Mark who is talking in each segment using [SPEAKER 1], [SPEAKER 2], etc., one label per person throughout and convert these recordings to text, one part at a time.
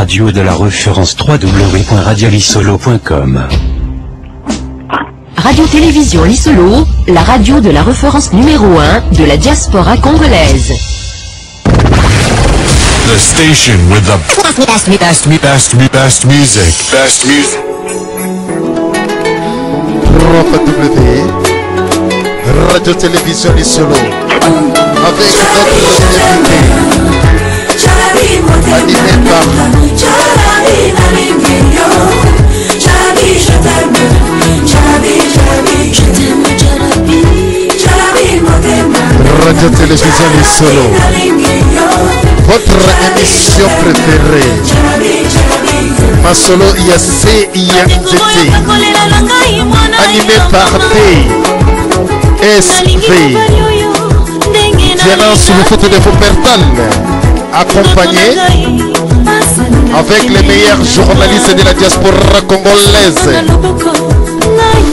[SPEAKER 1] radio de la référence www.radiolisolo.com.
[SPEAKER 2] Radio-Télévision Lisolo, la radio de la référence numéro 1 de la diaspora congolaise.
[SPEAKER 3] The station with the best music. Best music.
[SPEAKER 4] Radio-Télévision Lisolo. Avec notre invité. Animé par Radio-Télévision Lisolo, votre émission préférée. Masolo Yassé Yamzete, animé par DSV. Diana sous le photo de Faubertal, accompagné avec les meilleurs journalistes de la diaspora congolaise.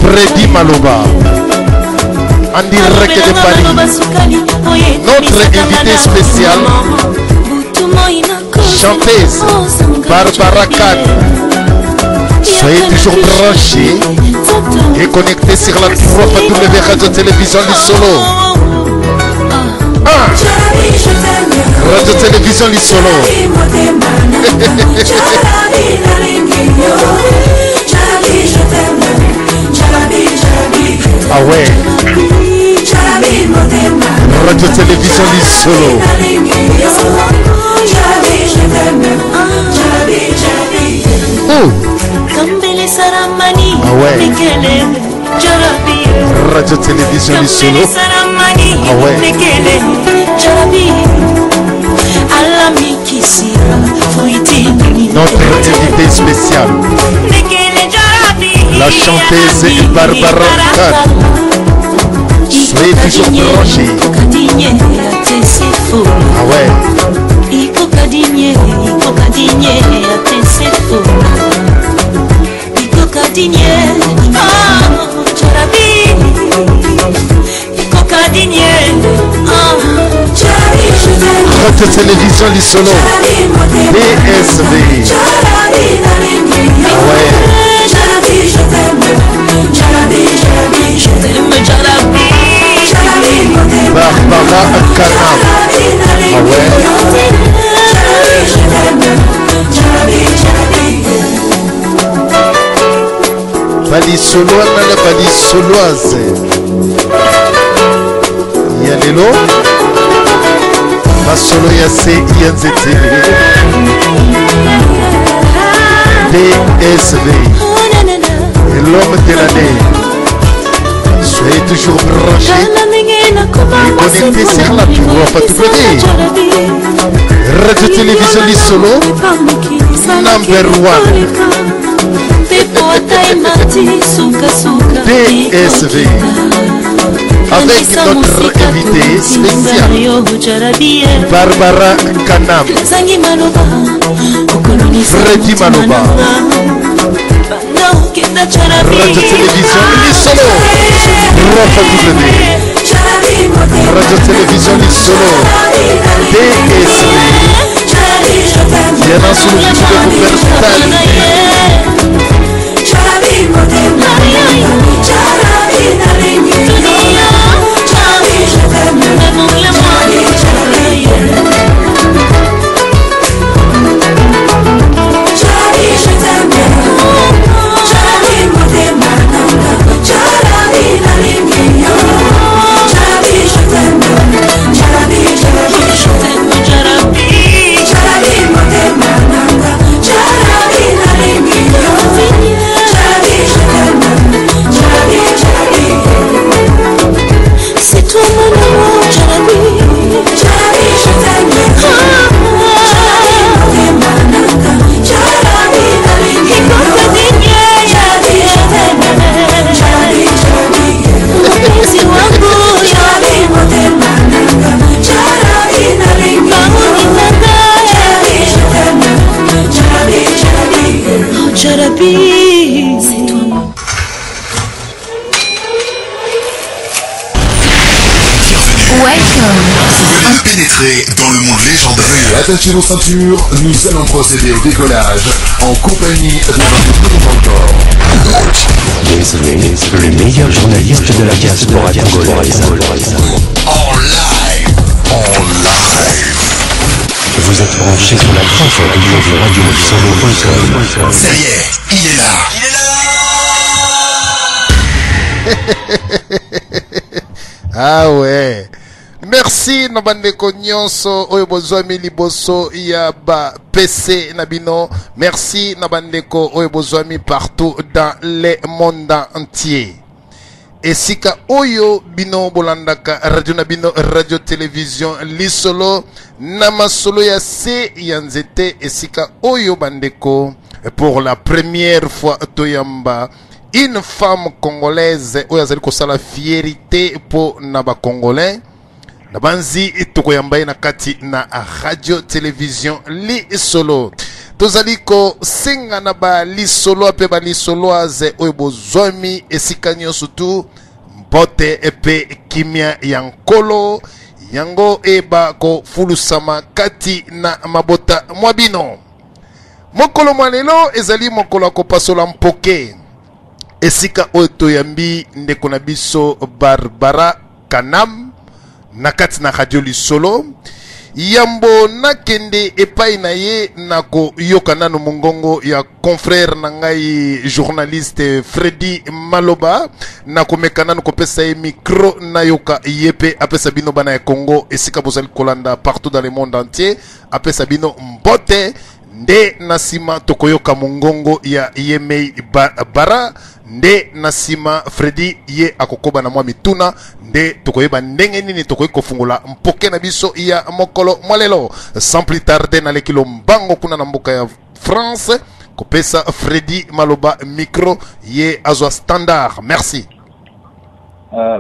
[SPEAKER 4] Freddy Maloba, en direct de Paris. Notre invité spécial, chanteuse Barbara Khan. Soyez toujours branchés et connectés sur la 3W Radio-Télévision Lisolo. Radio-Télévision Lisolo. Ah ouais. Radio-Télévision Lisolo. Oh. Ah ouais. Radio-Télévision Lisolo. Ah ouais. Notre invité spécial, la chanteuse Barbara Khan. Soyez toujours branchés. Ah ouais. Radio-Télévision Lisolo, DSV. Ah ouais. Barbara Khan. Ah ouais. Bali Soloana, la Bali Soloise. Yalelo. Masolo Yassé Yanzete. DSV. Et l'homme de l'année. Soyez toujours branchés et connectés sur la www. Radio-Télévision Lisolo, number 1. DSV. Avec notre invité spécial, Barbara Kanam, Freddy Maloba. Radio-Télévision Lisolo, Radio-Télévision Lisolo, DSV. Diana sous le photo de Faubertal.
[SPEAKER 5] C'est toi.
[SPEAKER 2] Welcome.
[SPEAKER 3] Venez pénétrer dans le monde légendaire.
[SPEAKER 1] Attachez vos ceintures, nous allons procéder au décollage en compagnie de notre encore.
[SPEAKER 5] Les meilleurs journalistes de la diaspora congolaise.
[SPEAKER 3] En live.
[SPEAKER 5] Vous êtes branchés sur la radio-solo.com.
[SPEAKER 3] Ça y est, il est là.
[SPEAKER 4] Ah ouais. Merci Nabandeko Nyonso oyo bozwami liboso ya ba PC Nabino. Merci Nabandeko oyo bozwami partout dans le monde entier. Esika oyo bino bolandaka radio Nabino radio télévision lisolo nama solo ya se yanzete esika oyo bandeko pour la première fois toyamba une femme congolaise oyo azali kosala fierté pour naba congolais. Nabanzi tokoyambaye na kati na radio télévision li solo. Tozali ko senga na ba li solo ape ba li soloise oyo bozwami esika nyonso tu mbote epe kimia yankolo yango eba ko fulusama kati na mabota mwabino. Mokolo mwanelo ezali mokolo akopasola mpoke. Esika oyo toyambi ndeko na biso Barbara Kanam nakati na radio lisolo yambo nakende epai na ye nako yoka nano mongongo ya confrère na ngai journaliste Freddy Maloba nako mekana nako pesa ye micro na yoka yepe apesa bino bana ya Congo esika bozali kolanda partout dans le monde entier apesa bino mbote nde nasima tokoyoka mongongo ya Yemei Bara nde nasima Freddy ye akokoba na mwa mituna nde tokoyeba ndenge nini tokoyi kofungula mpoke na biso ya mokolo mwalelo sans plus tarder na lekilo mbango kuna na mboka ya France kopesa Freddy Maloba micro ye azwa standard. Merci.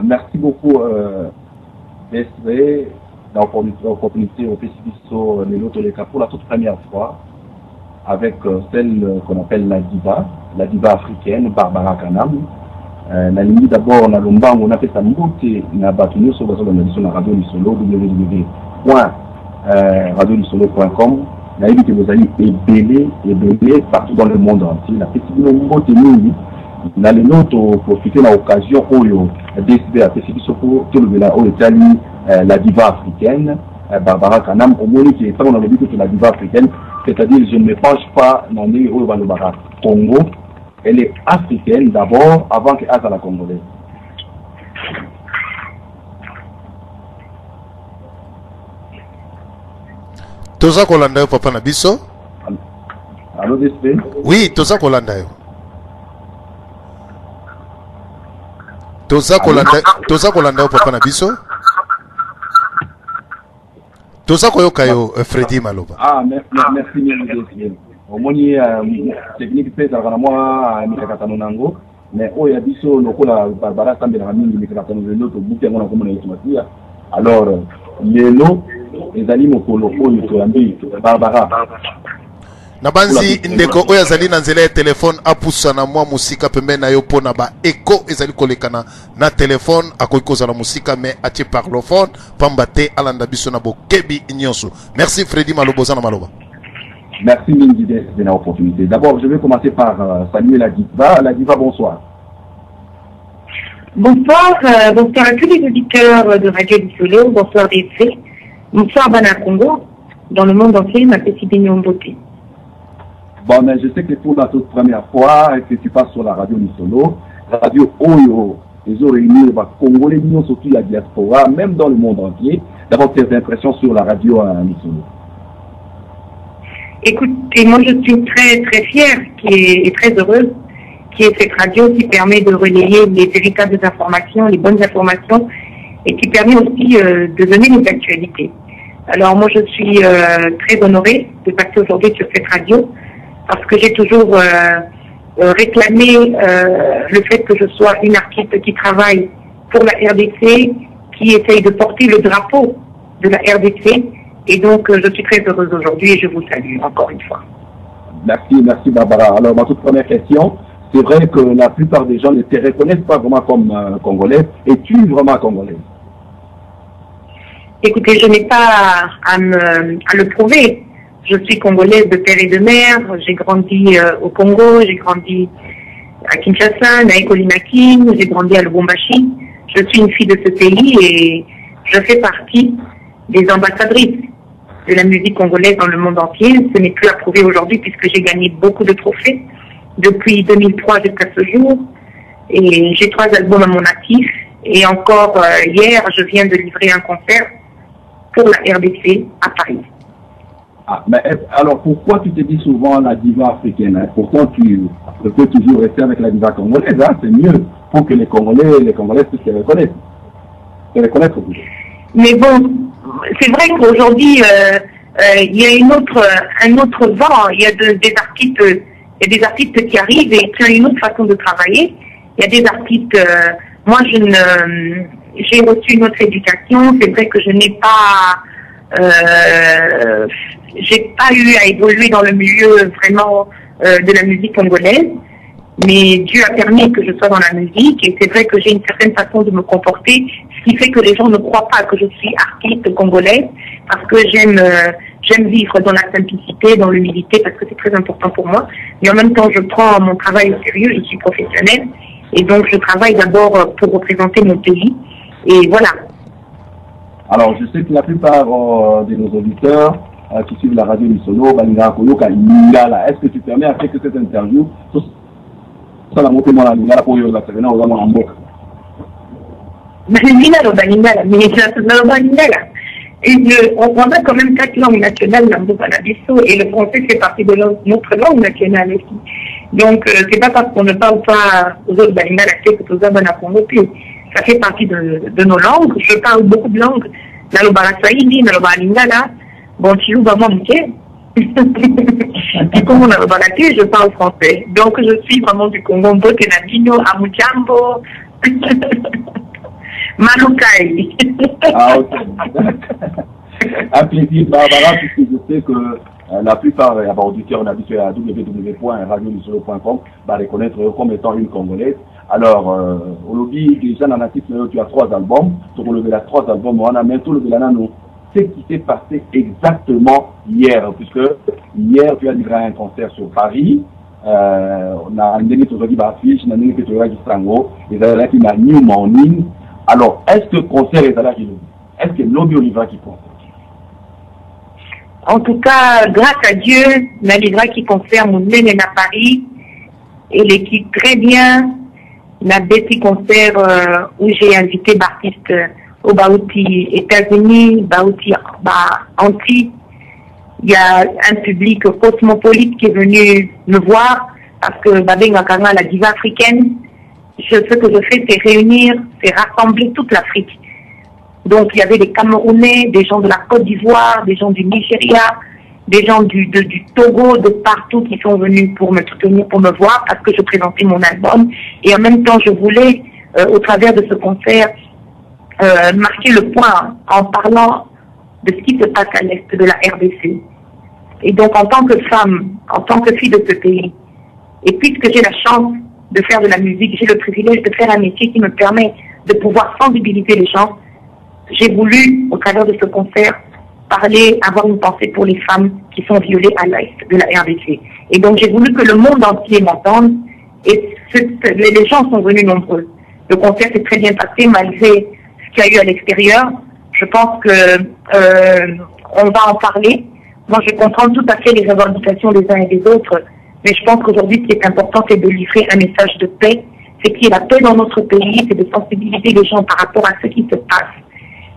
[SPEAKER 6] Merci beaucoup BSV l'opportunité au Festival Lelo pour la toute première fois avec celle qu'on appelle la diva africaine, Barbara Kanam. Na limite d'abord, na lombango, on a fait sa montée, na battu sur la radio du solo, www.radiolisolo.com. Na limite vous allez ébélé partout dans le monde entier. La petite montée mini, na les notes profiter de l'occasion où il a décidé à faire ce pour tout le là où Italie, la diva africaine, Barbara Kanam, au moins qui est pas dans le but de la diva africaine. C'est-à-dire, je ne me penche pas dans les Congo. Elle est africaine d'abord, avant qu'elle soit la congolaise.
[SPEAKER 4] Toza kolanda yo papa na biso?
[SPEAKER 6] Allô, DSP?
[SPEAKER 4] Oui, toza kolanda yo. Toza kolanda yo papa na biso? Toza koyoka yo Freddy Maloba.
[SPEAKER 6] Ah, merci bien. Au moins technique peut avoir moi mikakatano nango, mais oya biso lokola Barbara Sambela mingi mikakatano lelo to buki ngona komona yotumatia. Alors lelo ezali mokolo oyo to yambi Barbara.
[SPEAKER 4] Nabanzi ndeko oya zali na nzela ya telefone apusa na mwa musika pembeni na yo pona ba eko ezali kolekana na telefone akoki kozala musika mais atie parlophone pamba te alanda biso na bokebi nyonso. Merci Freddy Maloba na Maloba.
[SPEAKER 6] Merci Mingi de l'opportunité. D'abord, je vais commencer par saluer la diva. La diva, bonsoir.
[SPEAKER 7] Bonsoir, bonsoir à tous les auditeurs de Radio du Solo. Bonsoir DSV. Bonsoir Bana Congo. Dans le monde entier, ma petite Bignon Beauté.
[SPEAKER 6] Bon, mais je sais que pour la toute première fois que tu passes sur la Radio du Solo, Radio Oyo, ils ont réuni les Congolais, surtout la diaspora, même dans le monde entier. D'abord, tes impressions sur la radio du Solo.
[SPEAKER 7] Écoutez, moi je suis très très fière et très heureuse qu'il y ait cette radio qui permet de relayer les véritables informations, les bonnes informations et qui permet aussi de donner les actualités. Alors moi je suis très honorée de passer aujourd'hui sur cette radio parce que j'ai toujours réclamé le fait que je sois une artiste qui travaille pour la RDC, qui essaye de porter le drapeau de la RDC. Et donc, je suis très heureuse aujourd'hui et je vous salue encore une fois.
[SPEAKER 6] Merci Barbara. Alors, ma toute première question, c'est vrai que la plupart des gens ne te reconnaissent pas vraiment comme congolaise. Es-tu vraiment congolaise?
[SPEAKER 7] Écoutez, je n'ai pas à le prouver. Je suis congolaise de père et de mère. J'ai grandi au Congo, j'ai grandi à Kinshasa, à Ekolimaki, j'ai grandi à Lubumbashi. Je suis une fille de ce pays et je fais partie des ambassadrices de la musique congolaise dans le monde entier. Ce n'est plus à prouver aujourd'hui puisque j'ai gagné beaucoup de trophées depuis 2003 jusqu'à ce jour. Et j'ai 3 albums à mon actif. Et encore hier, je viens de livrer un concert pour la RDC à Paris.
[SPEAKER 6] Ah, mais alors pourquoi tu te dis souvent la diva africaine, hein? Pourtant tu peux toujours rester avec la diva congolaise, hein? C'est mieux pour que les Congolais puissent se reconnaître.
[SPEAKER 7] Mais bon, c'est vrai qu'aujourd'hui, il y a un autre vent. Il y a des artistes qui arrivent et qui ont une autre façon de travailler. Il y a des artistes. Moi, j'ai reçu une autre éducation. C'est vrai que je n'ai pas, j'ai pas eu à évoluer dans le milieu vraiment de la musique congolaise. Mais Dieu a permis que je sois dans la musique et c'est vrai que j'ai une certaine façon de me comporter, ce qui fait que les gens ne croient pas que je suis artiste congolaise parce que j'aime vivre dans la simplicité, dans l'humilité parce que c'est très important pour moi. Mais en même temps, je prends mon travail au sérieux, je suis professionnelle et donc je travaille d'abord pour représenter mon pays et voilà.
[SPEAKER 6] Alors, je sais que la plupart de nos auditeurs qui suivent la radio Misono, est-ce que tu permets après que cette interview la montée dans la lingala pour la Serena aux amants en boc.
[SPEAKER 7] On a quand même 4 langues nationales dans le Panadiso et le français fait partie de notre langue nationale aussi. Donc, c'est pas parce qu'on ne parle pas aux autres balingala que tout ça va ça fait partie de nos langues. Je parle beaucoup de langues. Dans le Baraswaïdi, dans le Balingala, bon, tu joues vraiment muqué. Et comme on a remarqué, je parle français. Donc je suis vraiment du Congo, Bokenabino, Amujambo, Malukai.
[SPEAKER 6] Ah ok. Un plaisir Barbara, puisque je sais que la plupart des auditeurs habitués à www.radiomisolo.com va reconnaître comme étant une Congolaise. Alors, au lobby, déjà dans natif, tu as 3 albums. Donc on levé 3 albums, on a même tout levé la nano. Ce qui s'est passé exactement hier, puisque hier tu as livré un concert sur Paris, on a un dernier aujourd'hui affiche, on a un dernier qui Strango, et là qui a New Morning. Alors, est-ce que le concert est là qui nous est-ce que Lobby Oliva qui concert?
[SPEAKER 7] En tout cas, grâce à Dieu, la Livra qui concert mon nez à Paris, et l'équipe très bien, la petit concert où j'ai invité d'artistes au Baouti États-Unis, Baouti Antilles. Il y a un public cosmopolite qui est venu me voir parce que Babenga Kanga, la diva africaine, ce que je fais, c'est réunir, c'est rassembler toute l'Afrique. Donc il y avait des Camerounais, des gens de la Côte d'Ivoire, des gens du Nigeria, des gens du Togo, de partout qui sont venus pour me soutenir, pour me voir parce que je présentais mon album. Et en même temps, je voulais, au travers de ce concert, marquer le point en parlant de ce qui se passe à l'est de la RDC. Et donc, en tant que femme, en tant que fille de ce pays, et puisque j'ai la chance de faire de la musique, j'ai le privilège de faire un métier qui me permet de pouvoir sensibiliser les gens, j'ai voulu, au travers de ce concert, parler, avoir une pensée pour les femmes qui sont violées à l'est de la RDC. Et donc, j'ai voulu que le monde entier m'entende, et les gens sont venus nombreux. Le concert s'est très bien passé malgré qu'il y a eu à l'extérieur. Je pense que on va en parler. Moi, je comprends tout à fait les revendications des uns et des autres, mais je pense qu'aujourd'hui, ce qui est important, c'est de livrer un message de paix, c'est qu'il y ait la paix dans notre pays, c'est de sensibiliser les gens par rapport à ce qui se passe,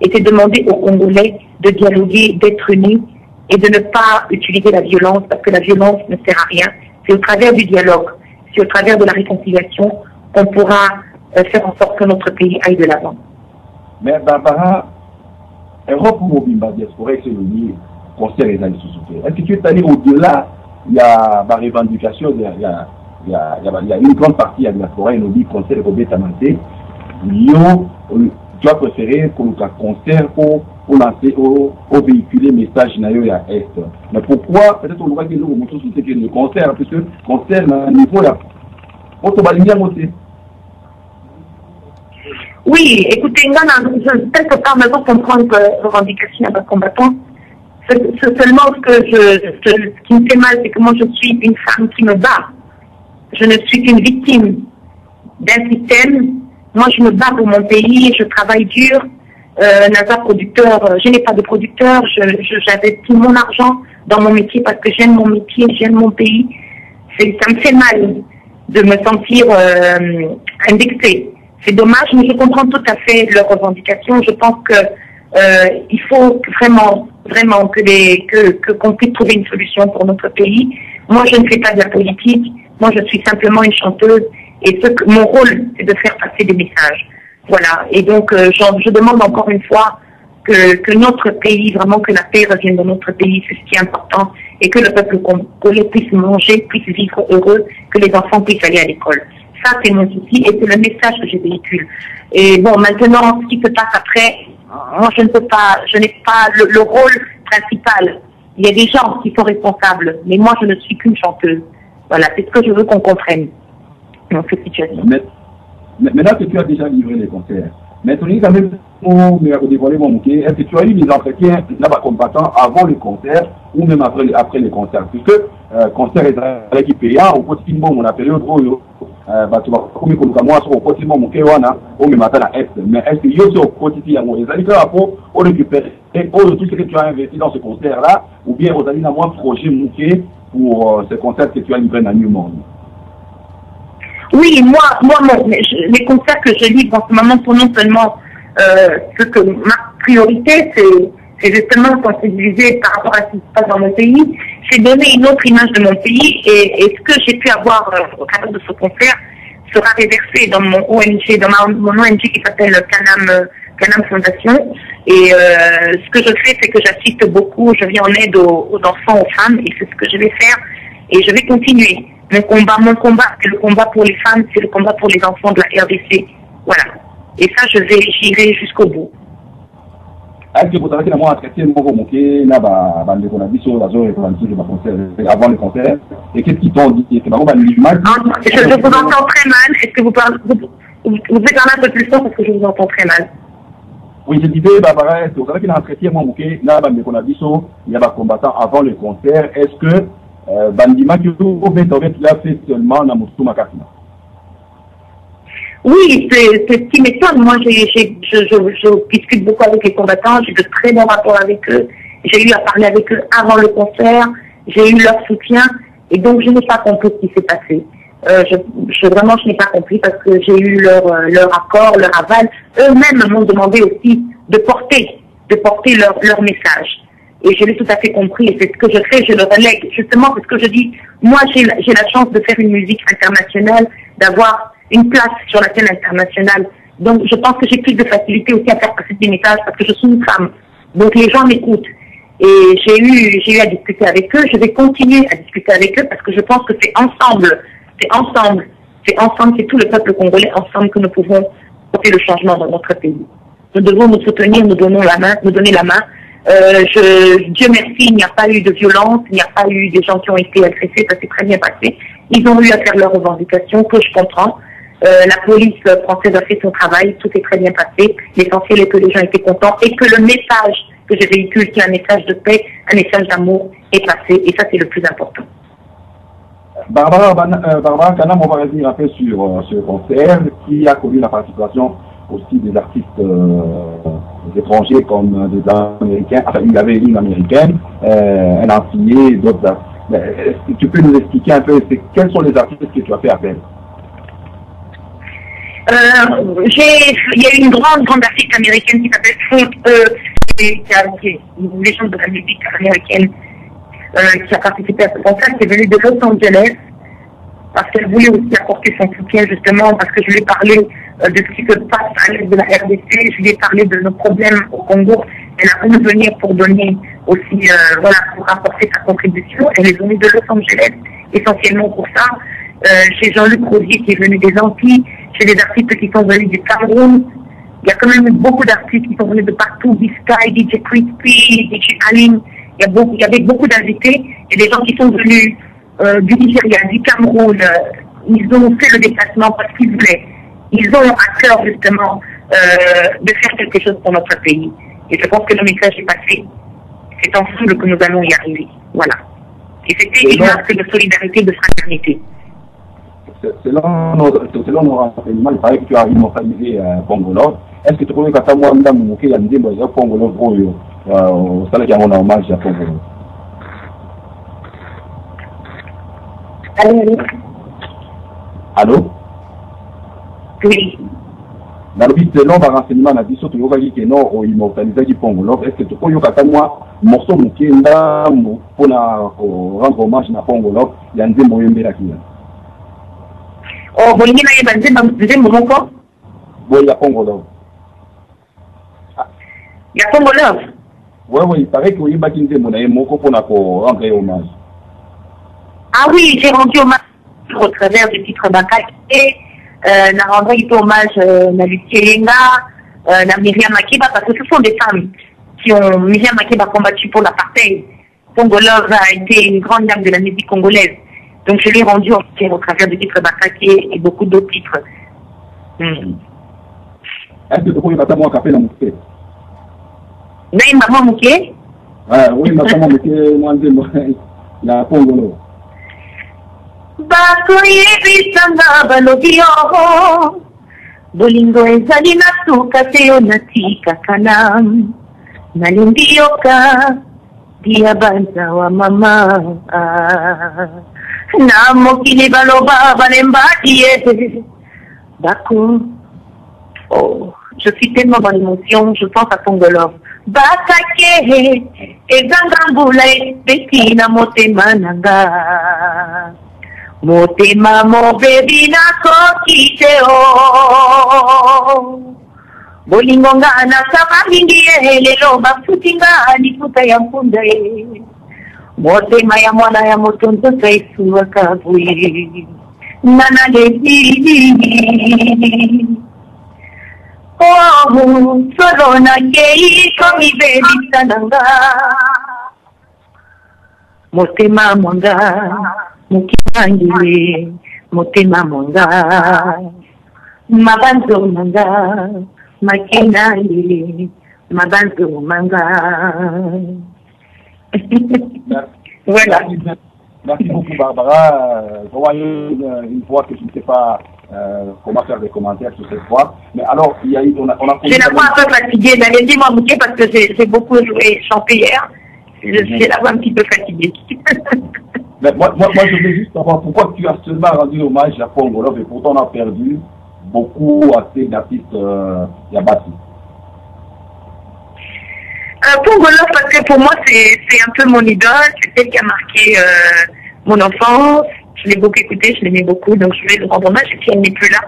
[SPEAKER 7] et c'est demander aux Congolais de dialoguer, d'être unis, et de ne pas utiliser la violence, parce que la violence ne sert à rien. C'est au travers du dialogue, c'est au travers de la réconciliation qu'on pourra faire en sorte que notre pays aille de l'avant.
[SPEAKER 6] Mais Barbara, Europe Mobimba Diaspora, c'est le lieu concert et d'aller sous. Est-ce que tu es allé au-delà? Il y a ma revendication, il y a une grande partie de la diaspora, et nous dit concert et Robetamante. Tu as préféré qu'on ait un concert pour lancer, pour véhiculer le message à Est. Mais pourquoi? Peut-être on voit que nous montrons ce que le concert, puisque le concert, à un niveau là, on se va aussi.
[SPEAKER 7] Oui, écoutez, non, quelque part, maintenant comprendre que revendication d'un combattant. Seulement ce qui me fait mal, c'est que moi je suis une femme qui me bat. Je ne suis qu'une victime d'un système. Moi je me bats pour mon pays, je travaille dur. Naza producteur, je n'ai pas de producteur, j'investis mon argent dans mon métier parce que j'aime mon métier, j'aime mon pays. Ça me fait mal de me sentir indexée. C'est dommage, mais je comprends tout à fait leurs revendications. Je pense que il faut vraiment qu'on puisse trouver une solution pour notre pays. Moi, je ne fais pas de la politique. Moi, je suis simplement une chanteuse. Et mon rôle, c'est de faire passer des messages. Voilà. Et donc, je demande encore une fois que notre pays, vraiment que la paix revienne dans notre pays, c'est ce qui est important. Et que le peuple congolais puisse manger, puisse vivre heureux, que les enfants puissent aller à l'école. Ça, c'est mon souci et c'est le message que je véhicule. Et bon, maintenant, ce qui se passe après, moi, je n'ai pas le rôle principal. Il y a des gens qui sont responsables, mais moi, je ne suis qu'une chanteuse. Voilà, c'est ce que je veux qu'on comprenne dans cette situation.
[SPEAKER 6] Maintenant que tu as déjà livré les concerts, mais tu dis quand même, est-ce que tu as eu des entretiens combattants avant le concert ou même après les concerts? Puisque concert est qui payant, au quotidien, on a période où tu vas comme moi sur au quotidien, mon kéwana, au même matin à Est. Mais est-ce que yo au quotidien, les amis, pour récupérer tout ce que tu as investi dans ce concert-là, ou bien aux amis, moi, projet mouqué pour ce concert que tu as livré dans New Monde?
[SPEAKER 7] Oui, les concerts que je livre en ce moment sont non seulement ma priorité, c'est justement sensibiliser par rapport à ce qui se passe dans mon pays, c'est donner une autre image de mon pays et ce que j'ai pu avoir au travers de ce concert sera réversé dans mon ONG, dans mon ONG qui s'appelle Canam Fondation. Et ce que je fais, c'est que j'assiste beaucoup, je viens en aide aux enfants, aux femmes, et c'est ce que je vais faire. Et je vais continuer. Mon combat, c'est le combat pour les femmes, c'est le combat pour les enfants de la RDC. Voilà. Et ça, j'irai jusqu'au bout.
[SPEAKER 6] Est-ce que vous avez un entretien avant le concert? Et qu'est-ce qu'ils t'ont dit? Je vous
[SPEAKER 7] entends très mal. Est-ce que vous pouvez parler un peu plus fort parce que je vous entends très mal?
[SPEAKER 6] Oui, je disais, Barbara, est-ce que vous avez un entretien il y a des combattants avant le concert? Est-ce que Bandima qui l'a fait seulement dans Moussou Makasina?
[SPEAKER 7] Oui, c'est ce qui m'étonne. Moi, je discute beaucoup avec les combattants, j'ai de très bons rapports avec eux. J'ai eu à parler avec eux avant le concert, j'ai eu leur soutien, et donc je n'ai pas compris ce qui s'est passé. Vraiment, je n'ai pas compris parce que j'ai eu leur accord, leur aval. Eux-mêmes m'ont demandé aussi de porter leur message. Et je l'ai tout à fait compris, et c'est ce que je fais, je le relègue. Justement, parce que je dis, moi, j'ai la chance de faire une musique internationale, d'avoir une place sur la scène internationale. Donc, je pense que j'ai plus de facilité aussi à faire passer des messages parce que je suis une femme. Donc, les gens m'écoutent. Et j'ai eu à discuter avec eux. Je vais continuer à discuter avec eux parce que je pense que c'est ensemble, c'est tout le peuple congolais ensemble que nous pouvons porter le changement dans notre pays. Nous devons nous soutenir, nous donner la main. Dieu merci, il n'y a pas eu de violence, il n'y a pas eu des gens qui ont été agressés, ça s'est très bien passé. Ils ont eu à faire leurs revendications, que je comprends. La police française a fait son travail, tout est très bien passé. L'essentiel est que les gens étaient contents et que le message que je véhicule, qui est un message de paix, un message d'amour, est passé. Et ça, c'est le plus important.
[SPEAKER 6] Barbara Kanam, on va revenir un peu sur ce concert qui a connu la participation aussi des artistes étrangers comme des Américains. Enfin, il y avait une Américaine, un Antillais, d'autres. Tu peux nous expliquer un peu quels sont les artistes que tu as fait appel?
[SPEAKER 7] Il y a une grande artiste américaine qui s'appelle une légende de la musique américaine qui a participé à ce concert, qui est venue de Los Angeles parce qu'elle voulait aussi apporter son soutien justement parce que je lui ai parlé de ce qui se passe à l'est de la RDC, je lui ai parlé de nos problèmes au Congo. Elle a voulu venir pour donner aussi, pour apporter sa contribution. Elle est venue de Los Angeles essentiellement pour ça. Chez Jean-Luc Rosier qui est venu des Antilles, chez des artistes qui sont venus du Cameroun. Il y a quand même beaucoup d'artistes qui sont venus de partout, Biscay, DJ Crispy, DJ Aline. Il y avait beaucoup d'invités et des gens qui sont venus du Nigeria, du Cameroun. Ils ont fait le déplacement parce qu'ils voulaient. Ils ont à cœur justement de faire quelque chose pour notre pays. Et je pense que le message est passé. C'est ensemble que nous allons y arriver. Voilà. Et c'était une marque de solidarité, de fraternité.
[SPEAKER 6] Selon nos renseignements, il paraît que tu as immortalisé Pongolov. Est-ce que tu connais quand moi, Mme Mouké, il y a une idée de Pongolov au salaire qui a un hommage à Pongolov?
[SPEAKER 7] Allô?
[SPEAKER 6] Allô?
[SPEAKER 7] Oui.
[SPEAKER 6] Dans le but de l'homme, renseignement, on a dit surtout que non, on immortalisé Pongolov. Est-ce que tu connais quand moi, morceau Mouké, pour rendre hommage à Pongolov, il y a une idée de Moyembe là qui est.
[SPEAKER 7] Oh, vous voulez dire mon encore?
[SPEAKER 6] Oui, il y a Pongolov.
[SPEAKER 7] Il y a Pongolov?
[SPEAKER 6] Oui, il paraît qu'il y a une idée pour rendre hommage.
[SPEAKER 7] Ah oui, j'ai rendu hommage au travers du titre Bakak et n'a rendu hommage à Lucie Lenga, à Myriam Makeba, parce que ce sont des femmes qui ont, Myriam Makeba, combattu pour l'apartheid. Pongolov a été une grande dame de la musique congolaise. Donc je l'ai rendu entière au travers du titre Bakake et beaucoup d'autres titres.
[SPEAKER 6] Est-ce que tu peux mettre moi café dans mon café?
[SPEAKER 7] Oui, maman Mouké?
[SPEAKER 6] Oui, maman Mouké, moi, il y a Pongolov.
[SPEAKER 7] Bakoye bisanga balobi yo bolingo ezali na suka te yo natika kana nalingi yoka dia banza wa mama na mokili baloba balembaki ye bako. Oh, je suis tellement dans l'émotion, je pense à Pongolov. Bakake ezanga mbula beti na motema nanga motema mobebi na kokite o bolingo nga nasaba mingi ye lelo bafuti nga lifuta ya mpunda ye motema ya mwana ya moto nzoto esuwaka bwe nana lebi oh solo na ngei komibebisa nanga motema mwanga mukibangile motema mwanga mabanzo manga makinali mabanzo manga. Voilà.
[SPEAKER 6] Merci beaucoup Barbara. Je vois une fois que tu ne sais pas comment faire des commentaires sur cette fois. Mais alors, il y a eu, on a
[SPEAKER 7] j'ai la voix un peu fatiguée. Dis-moi Mouké parce que j'ai beaucoup joué, chanté hier. J'ai la voix un petit peu fatiguée.
[SPEAKER 6] Mais moi, je voulais juste savoir pourquoi tu as seulement rendu hommage à Pongolov et pourtant on a perdu beaucoup d'artistes Yabati.
[SPEAKER 7] Pongolov, parce que pour moi, c'est un peu mon idole, c'est celle qui a marqué mon enfance. Je l'ai beaucoup écouté, je l'aimais beaucoup, donc je voulais le rendre hommage. Et puis elle n'est plus là.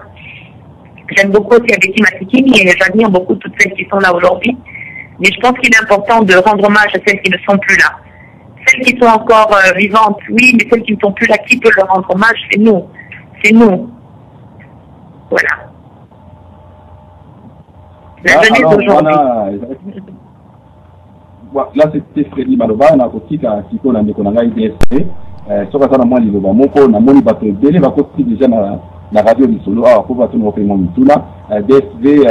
[SPEAKER 7] J'aime beaucoup aussi Abeti Matikini et j'admire beaucoup toutes celles qui sont là aujourd'hui. Mais je pense qu'il est important de rendre hommage à celles qui ne sont plus là. Celles qui sont encore vivantes, oui, mais celles qui ne sont plus là, qui peut leur rendre hommage? C'est nous. C'est nous. Voilà. La jeunesse d'aujourd'hui.
[SPEAKER 6] Là, c'était Freddy Maloba, on a côté qui on a mis qu'on a IDSP. Sur la moi, il va mon on a mon bateau belé va côté déjà la radio du solo. Ah, pour voir tout le monde tout là. DSV,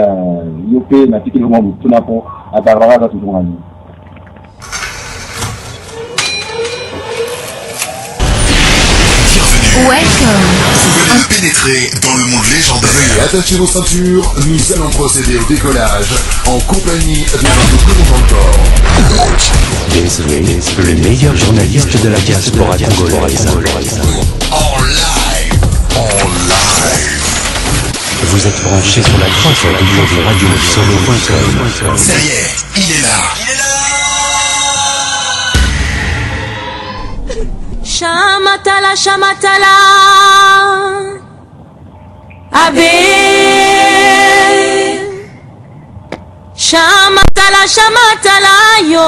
[SPEAKER 6] IOP, n'a piqué le monde tout là pour à Barbara à tout le monde.
[SPEAKER 2] Welcome.
[SPEAKER 1] Vous venez de pénétrer dans le monde légendaire. Veuillez attacher vos ceintures, nous allons procéder au décollage en compagnie de notre plus grand corps.
[SPEAKER 5] Le meilleur journaliste de la diaspora congolaise.
[SPEAKER 1] En live.
[SPEAKER 5] Vous êtes branché sur la crosse de radio solo.com.
[SPEAKER 1] Ça y est, il est là.
[SPEAKER 8] Shamatala, shamatala, abe. Shamatala, shamatala, yo,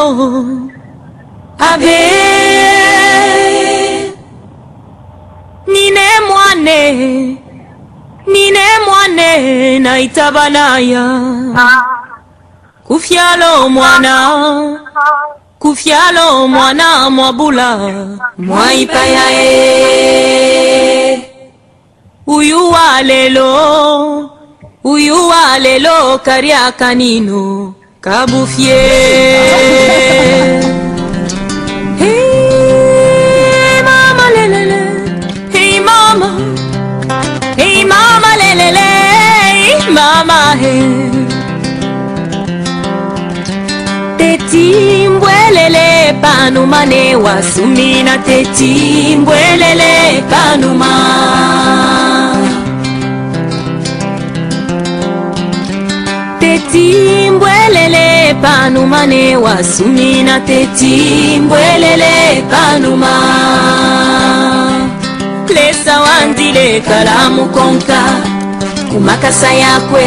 [SPEAKER 8] abe. Nine mwane, na itabanaya. Kufialo mwana. Kufialo mwana mwabula mwaipaya uyu wa lelo uyuwa lelo karia kanino kabufye. Hey mama lelele, hey mama, hey mama lelele, hey mama hey. Teti mbwelele panuma ne wasumina, teti mbwelele panuma. Teti mbwelele panuma ne wasumina, teti mbwelele panuma. Lesa wandile kalamu konka kumakasa yakwe,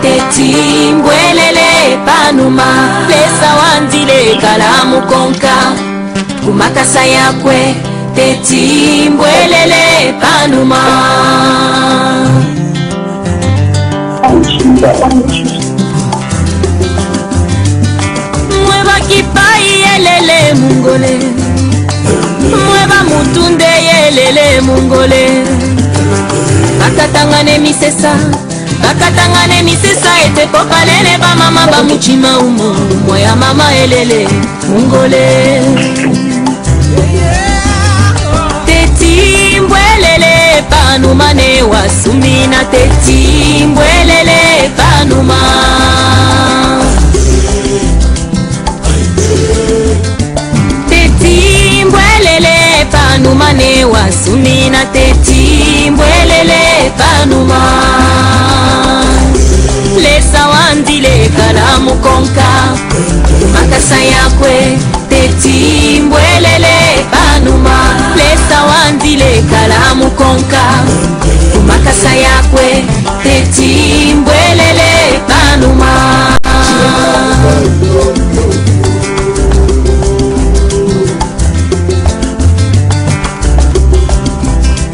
[SPEAKER 8] teti mbwelele panuma. Lesa wandile kalamu konka kumakasa yakwe, teti mbwelele panuma. Mweba kipai yelele mungole, mweba mutunde yelele mungole. Bakatangane misesa, bakatangane misesa, ete popalele ba mama ba muchima umo, moya mama elele mungole. Teti mbwelele panuma ne wasumina, teti mbwelele panuma. Teti mbwelele panuma ne wasumina, teti mbwelele panuma. Lesa wandile kalamu konka kumakasa yakwe, teti mbwelele panuma. Lesa wandile kalamu konka kumakasa yakwe, teti mbwelele panuma.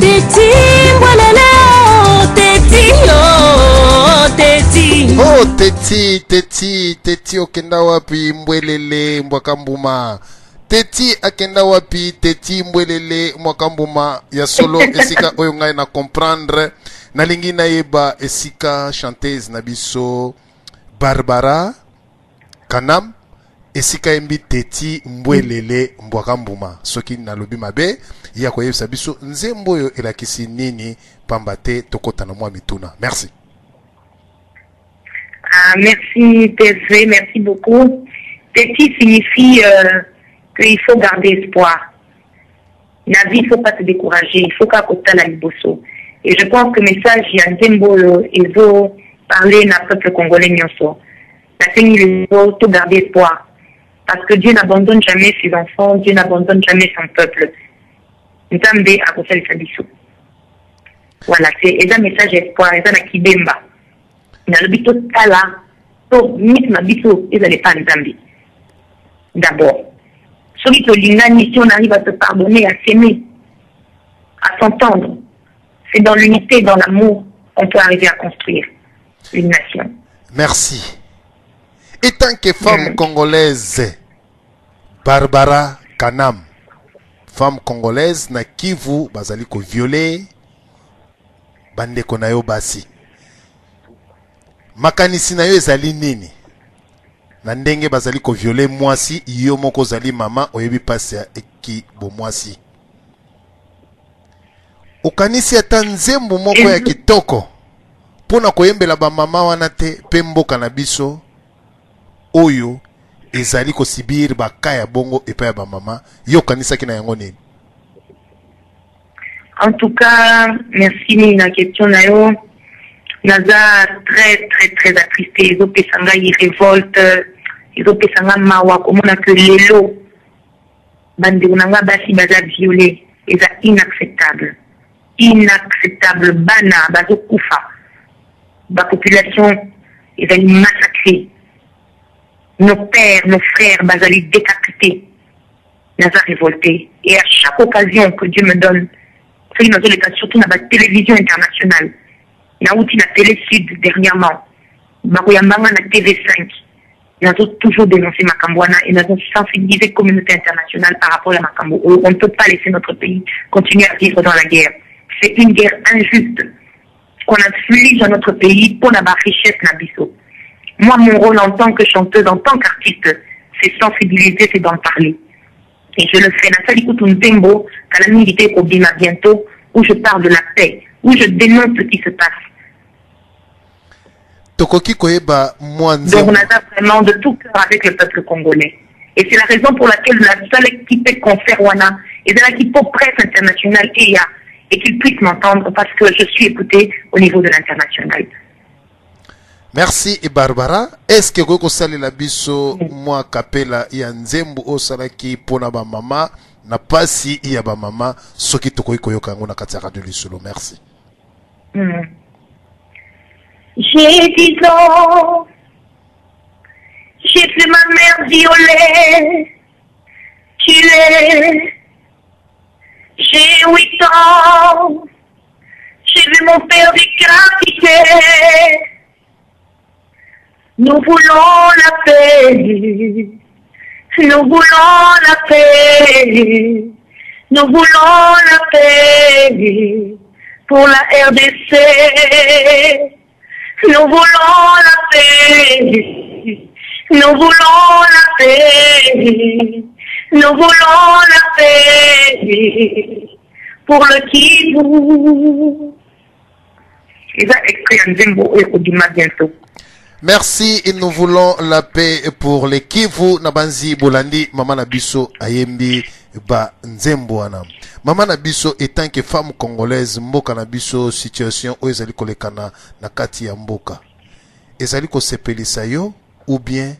[SPEAKER 8] Teti mbwelele teti teti.
[SPEAKER 4] Oh teti teti teti okenda wapi mbwelele mbwakambuma. Teti akenda wapi teti mbwelele mwakambuma ya solo esika oyo ngai na comprendre na lingi na yeba esika chanteuse na biso Barbara Kanam esika embi teti mbwelele mbwakambuma. Soki na lobi mabe ya koyebisa biso nzembo oyo elakisi nini pamba te tokota na mwa mituna. Merci.
[SPEAKER 7] Merci PSV, merci beaucoup. Teti signifie qu'il faut garder espoir. La vie, il ne faut pas se décourager, il faut qu'à côté la liboso. Et je pense que le message, il y a un tembo, il faut parler à peuple congolais nyonso. La tenue, il faut tout garder espoir. Parce que Dieu n'abandonne jamais ses enfants, Dieu n'abandonne jamais son peuple. Nzambe à côté de Sabiso. Voilà, c'est un message espoir, c'est un kibemba. Dans le bito tala, pour mettre ma bito, ils n'allaient pas Nzambe. D'abord. Celui que l'humanité, si on arrive à se pardonner, à s'aimer, à s'entendre, c'est dans l'unité, dans l'amour, qu'on peut arriver à construire une nation.
[SPEAKER 4] Merci. Et tant que femme congolaise, Barbara Kanam, femme congolaise, na Kivu, bazali ko violer, bande konayo basi. Makanisi na yo ezali nini? Na ndenge bazali ko violer mwasi, yo moko zali mama, oyebi pasi ya eki bo mwasi. Okanisi ata nzembo moko ya kitoko, pona koyembela ba mama wana te, pe mboka na biso, oyo ezali ko sibir baka ya bongo epa ya ba mama, yo kanisa kina yango nini?
[SPEAKER 7] En tout cas, merci la question nayo. Naza très très très attristé. Ils ont pesanga y révolte, ils ont pesanga mawa comme on a que lelo. Bande unanga basi baza violé, et ça inacceptable. Inacceptable. Bana bazo kufa. La population ils allaient massacrer. Nos pères, nos frères, bazali décapités. Naza révolté. Et à chaque occasion que Dieu me donne, surtout dans la télévision internationale, na outil la télé sud dernièrement, Makoyambanga na TV5, nous avons toujours dénoncé Makambouana et nous avons sensibilisé la communauté internationale par rapport à Makambo. On ne peut pas laisser notre pays continuer à vivre dans la guerre. C'est une guerre injuste. qu'on afflige dans notre pays pour la richesse nabiso. Moi, mon rôle en tant que chanteuse, en tant qu'artiste, c'est sensibiliser, c'est d'en parler. Et je le fais. Nathalie Koutountembo, à la milité au Bima bientôt, où je parle de la paix, où je dénonce ce qui se passe. Donc on a vraiment de tout cœur avec le peuple congolais. Et c'est la raison pour laquelle la seule équipe confère Wana et de l'équipe presse internationale EIA et qu'ils puissent m'entendre parce que je suis écoutée au niveau de l'international.
[SPEAKER 4] Merci Barbara. Est-ce que vous avez la biso moi kapela ya nzembo osalaki pona ba mama na pasi ya ba mama soki tokoyi koyoka ngo na kati ya radio lisolo. Merci.
[SPEAKER 7] J'ai 10 ans, j'ai fait ma mère violer, tuer. J'ai 8 ans, j'ai vu mon père décapité. Nous voulons la paix, nous voulons la paix, nous voulons la paix pour la RDC. Nous voulons la paix, nous voulons la paix, nous voulons la paix pour le Kivu. Et ça, extrait Nzembo et Odima bientôt.
[SPEAKER 4] Merci et nous voulons la paix pour les Kivu Nabanzi Bolandi Mama Nabiso Ayembi Ba Nzembo ana. Mama Nabiso étant que femme congolaise mboka Nabiso situation où ezali kolekana na kati ya mboka. Ezali ko sepelisa yo ou bien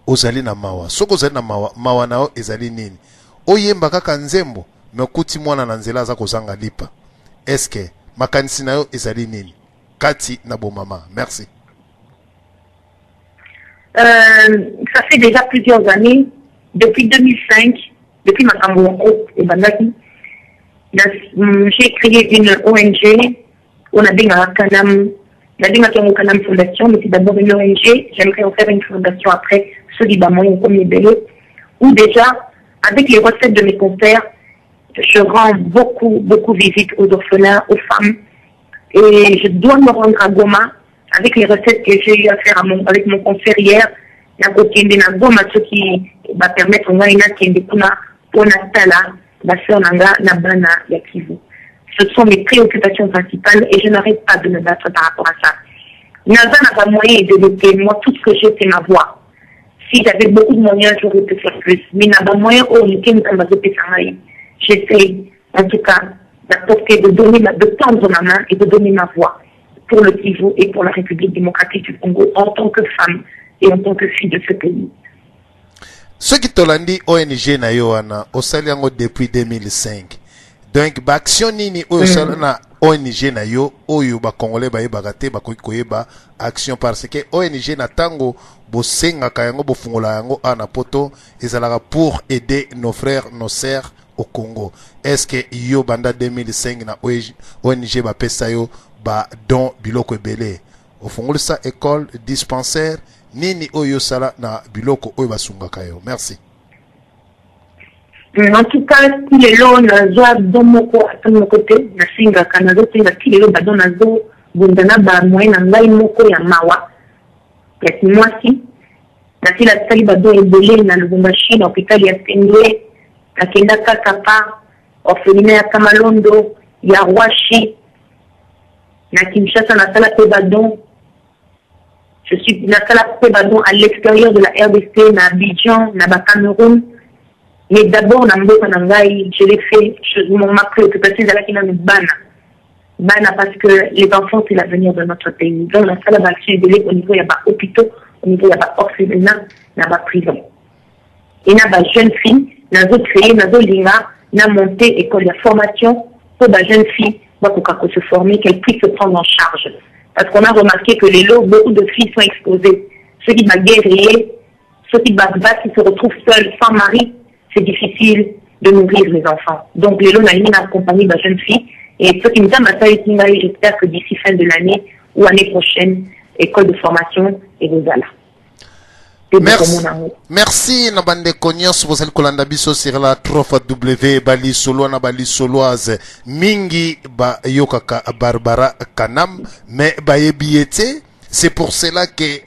[SPEAKER 4] ozali na mawa. Soko ozali na mawa nao ezali nini? Oyemba kaka Nzembo me kuti mwana na nzela za kozanga lipa. Eske makanisi na yo ezali nini? Kati na bo mama. Merci.
[SPEAKER 7] Ça fait déjà plusieurs années, depuis 2005, depuis ma Cambouako et Bandaki, j'ai créé une ONG, on a dit Kanam Fondation, mais c'est d'abord une ONG, j'aimerais en faire une fondation après, ce Liban, au premier belé, où déjà, avec les recettes de mes confrères, je rends beaucoup visite aux orphelins, aux femmes, et je dois me rendre à Goma, avec les recettes que j'ai eu à faire avec mon confrère hier, il y a un Goma, ce qui va permettre au moins une pour Natala, la sœur Nanga, Nabana, Yakivu. Ce sont mes préoccupations principales et je n'arrête pas de me battre par rapport à ça. Naza n'a pas moyen de l'été. Moi, tout ce que j'ai, c'est ma voix. Si j'avais beaucoup de moyens, j'aurais pu faire plus. Mais n'a pas moyen, j'essaie, en tout cas, d'apporter, de tendre ma main et de donner ma voix pour le Kivu et pour la République démocratique du Congo en tant que femme et en tant que fille de ce pays.
[SPEAKER 4] Ce qui tolandi ONG na yoana osali yango depuis 2005. Donc action nini oyo sala na ONG na yo oyo ba congolais ba yeba te ba koyeba action parce que ONG na tango bosenga ka yango bofungola yango ana poto ezalaka pour aider nos frères nos sœurs au Congo. Est-ce que yo banda 2005 na ONG ba pesa yo ba don biloko ebele ofungolisa école dispensaire nini oyo sala na biloko oyo basungaka yo? Merci.
[SPEAKER 7] En tout cas, si les lots nazo don moko à mon côté, na singa kanazo singa si les lots badon nazo bundana ba moyen na ngai moko ya mawa. Ya moi si na si la sali badon ebele na Lubumbashi na hôpital ya Sendwe, na kenda Kakapa, orphelinat ya Kamalondo, ya Rwashi, na Kinshasa na sala pe badon. Je suis na sala pe badon à l'extérieur de la RDC, na Abidjan, na Cameroun. Mais d'abord, je l'ai fait, ma préoccupation, c'est la bana. Bana parce que les enfants, c'est l'avenir de notre pays. Donc, la salle d'action est au niveau, il y a pas hôpitaux, au niveau, il y a pas orphelinat, il y a pas prison. Et il y a pas jeunes filles, il y a créé, il y a linga, il y a monté école de formation pour les jeunes filles, pour se former, qu'elles puissent se prendre en charge. Parce qu'on a remarqué que les lots, beaucoup de filles sont exposées. Ceux qui vont guerrier, ceux qui vont battre, qui se retrouvent seuls, sans mari, c'est difficile de nourrir les enfants. Donc, les lots n'ont accompagné de jeunes filles. Et ce qui me donne j'espère que d'ici fin de l'année ou année prochaine, école de formation et Rosala.
[SPEAKER 4] Merci na bande konyos bozali kolanda biso sur la www bali solo na bali soloise mingi ba yokaka Barbara Kanam mais ba yebiete. C'est pour cela que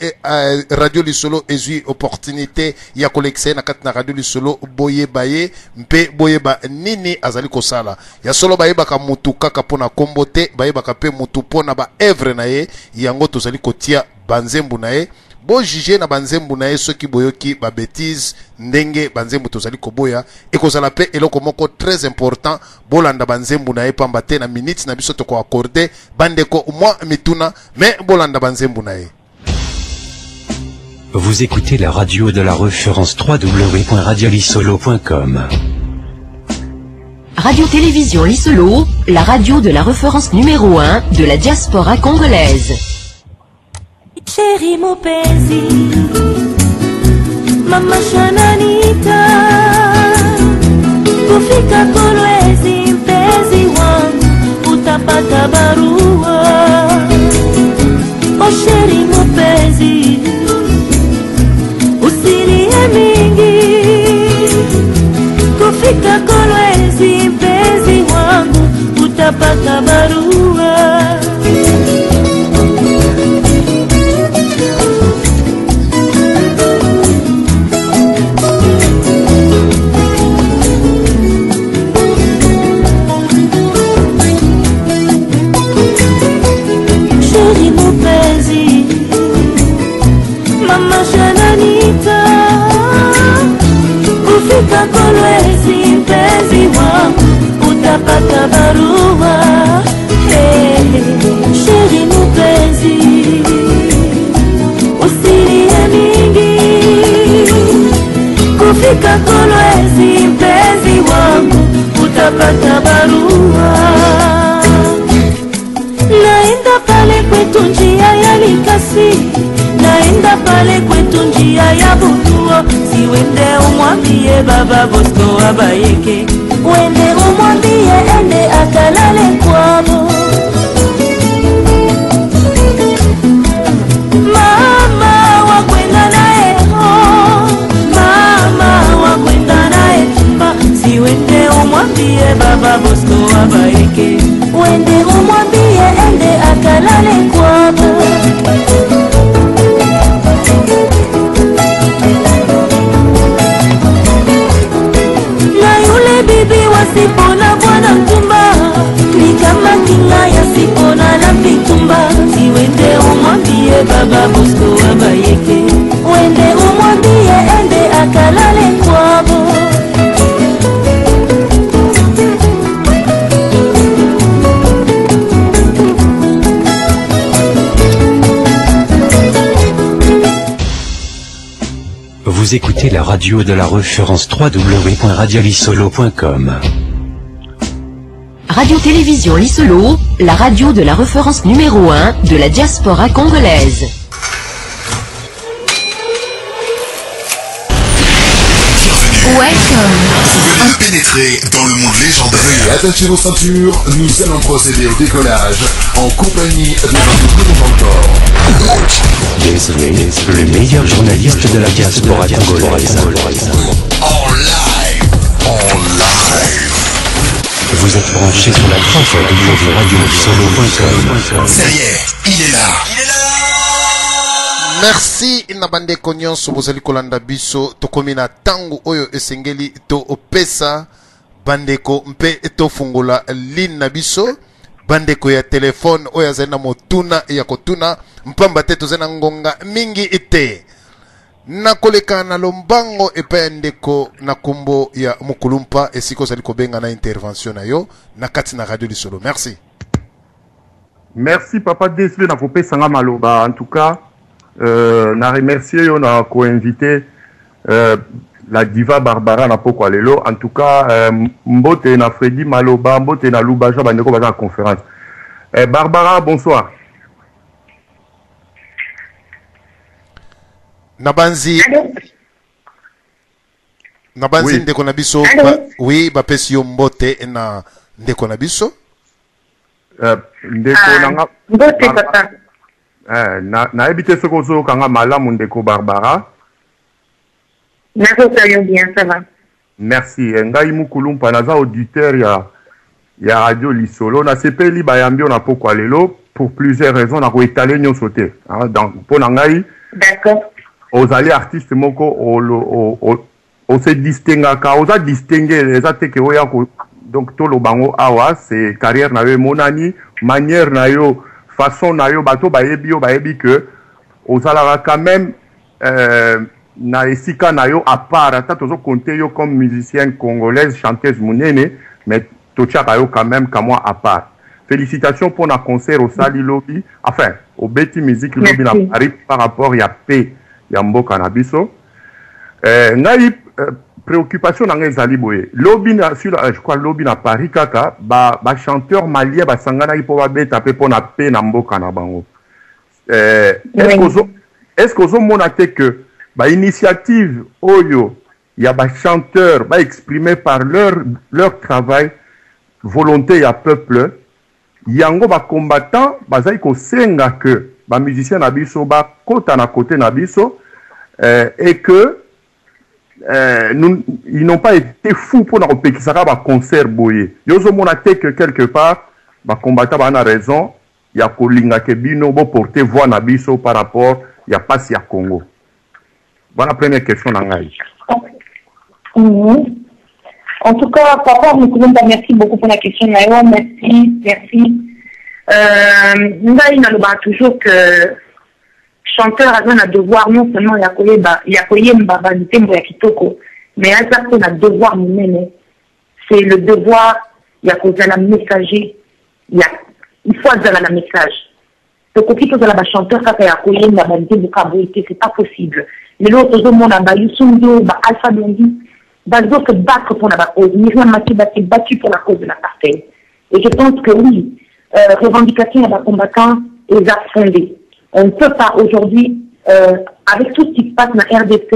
[SPEAKER 4] Radio Lisolo est une opportunité ya kolekse na kat na Radio Lisolo boye baye mpe boye ba nini azali kosala ya solo baye baka mutu kaka pona kombote baye baka pe mutu pona ba evre na ye yango tozali kotia banzembu na ye bo juger na banzembu na ye soki boyoki ba bêtise ndenge banzembu tozali koboya ekozala pe eloko moko très important bolanda banzembu na ye pamba te na minutes na biso toko accorder bandeko moi mituna mais bolanda banzembu na ye.
[SPEAKER 5] Vous écoutez la radio de la référence www.radiolisolo.com.
[SPEAKER 2] Radio-Télévision Lisolo, la radio de la référence numéro 1 de la diaspora congolaise.
[SPEAKER 8] Chéri Mopezi, Mama Shananita, kufika Kolwezi mpenzi wangu, utapata barua. Oh chéri Mopezi, usilie mingi, kufika Kolwezi mpenzi wangu, utapata barua. Mama Shananita, kufika Kolwezi mpenzi wangu, utapata barua. Hey, chéri mpenzi, usilie mingi, kufika Kolwezi mpenzi wangu, utapata barua. Naenda pale kwetu njia ya Likasi, naenda pale kwetu njia ya Butuo, siwende umwambie baba Bosco abayeke, wende umwambie ende akalale kwabo. Mama wakwenda nae ho, mama wakwenda nae tumba, siwende umwambie baba Bosco abayeke, wende umwambie ende akalale kwabo. Na yule bibi wasipona bwana mtumba, ni kama kinga ya sipona la mtumba, siwende umwambie baba Bosco abayeke, wende umwambie ende akalale kwabo.
[SPEAKER 5] Vous écoutez la radio de la référence www.radiolisolo.com.
[SPEAKER 2] Radio-Télévision Lisolo, la radio de la référence numéro 1 de la diaspora congolaise.
[SPEAKER 1] Welcome. Vous venez de pénétrer dans le monde légendaire. Attachez vos ceintures, nous allons procéder au décollage en compagnie de notre plus grand corps.
[SPEAKER 5] Désolé, le meilleur journaliste de la diaspora congolaise.
[SPEAKER 1] En live.
[SPEAKER 5] Vous êtes branché sur la www.radiolisolo.com.
[SPEAKER 1] Ça y est, il est là.
[SPEAKER 4] Merci na bandeko nyonso bozali kolanda biso tokomi na tango oyo esengeli to opesa bandeko mpe to fungola ligne na biso bandeko ya telefone oyo azali na motuna ya kotuna mpamba te tozali na ngonga mingi ite na koleka na lombango epai ndeko na kombo ya mukulumpa esiko ozali kobenga na intervention na yo na kati na Radio Lisolo. Merci.
[SPEAKER 9] Merci papa DSV na kopesa nga maloba en tout cas. Na remercier yo na co-invité la diva Barbara na poko lelo en tout cas mbote na Freddy Maloba mbote na Lubaja bandeko baza conférence. Barbara bonsoir.
[SPEAKER 4] Nabanzi oui. Ndeko na biso oui bapesi yo mbote na ndeko na biso
[SPEAKER 9] ndeko nanga
[SPEAKER 7] mbote papa
[SPEAKER 9] na ebite soko zo kanga malamu ndeko Barbara
[SPEAKER 7] Bien, ça va.
[SPEAKER 9] Merci. Ngai Mukulumpa, naza auditeur ya Radio Lisolo. Na sepeli bayambi on a pourquoi lelo pour plusieurs raisons na ko étaler nyo sauter. Donc pour ngai.
[SPEAKER 7] D'accord.
[SPEAKER 9] Aux alliés artistes moko on se distingue ka oza distinguer les ateke oya ko donc to lo bango awa c'est carrière na yo monani manière na yo façon na yo bato bayebi que ozalaka quand même na esika na yo à part ata tozo compter yo comme musicienne congolaise chanteuse munene mais tochaka yo quand même comme moi à part. Félicitations pour un concert au Sali Lobby, enfin au Betty Music Lobby na Paris par rapport ya P ya Mboka na biso. Ngai préoccupation na ngai zali boye. Lobby na sur je crois Lobby na Paris kaka ba chanteur malien ba sangana ipo ba beta pe pona P na Mboka na bango. Est-ce que vous montrez que ba initiative oyo ya ba chanteur ba exprimer par leur travail volonté ya peuple yango ba combattant bazai ko senga que ba musicien na biso ba kota na côté na biso et que ils n'ont pas été fous pour na repekisaka ba concert boye yozo monate que quelque part ba combattant ba na raison ya kolinga ke bino bo porter voix na biso par rapport ya passe ya Congo. Voilà la première question na ngai.
[SPEAKER 7] En tout cas, papa, merci beaucoup pour la question. Merci. Nous avons toujours que chanteur a un devoir non seulement il y a kitoko, mais il a un devoir c'est le devoir il y a un messager, il faut avoir un message. Donc quand on a un chanteur ça fait accueillir la banité de Kaboïté, c'est pas possible. Mais l'autre monde a Yusundo, Alpha Blondie, Bazo se battre pour la cause. Myriam Mathieu s'est battu pour la cause de l'apartheid. Et je pense que oui, revendication à la combattant les a fondées. On ne peut pas aujourd'hui, avec tout ce qui se passe dans la RDC,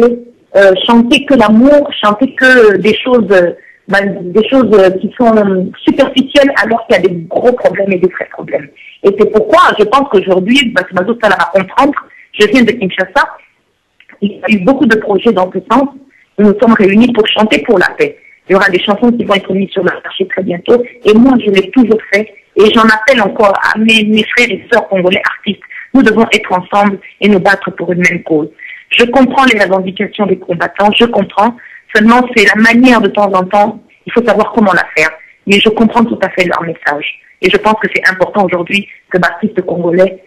[SPEAKER 7] chanter que l'amour, chanter que des choses qui sont superficielles alors qu'il y a des gros problèmes et des vrais problèmes. Et c'est pourquoi je pense qu'aujourd'hui, Bazo ça va comprendre. Je viens de Kinshasa. Il y a eu beaucoup de projets dans ce sens. Nous nous sommes réunis pour chanter pour la paix. Il y aura des chansons qui vont être mises sur le marché très bientôt. Et moi, je l'ai toujours fait. Et j'en appelle encore à mes frères et sœurs congolais artistes. Nous devons être ensemble et nous battre pour une même cause. Je comprends les revendications des combattants. Je comprends. Seulement, c'est la manière de temps en temps. Il faut savoir comment la faire. Mais je comprends tout à fait leur message. Et je pense que c'est important aujourd'hui que l'artiste congolais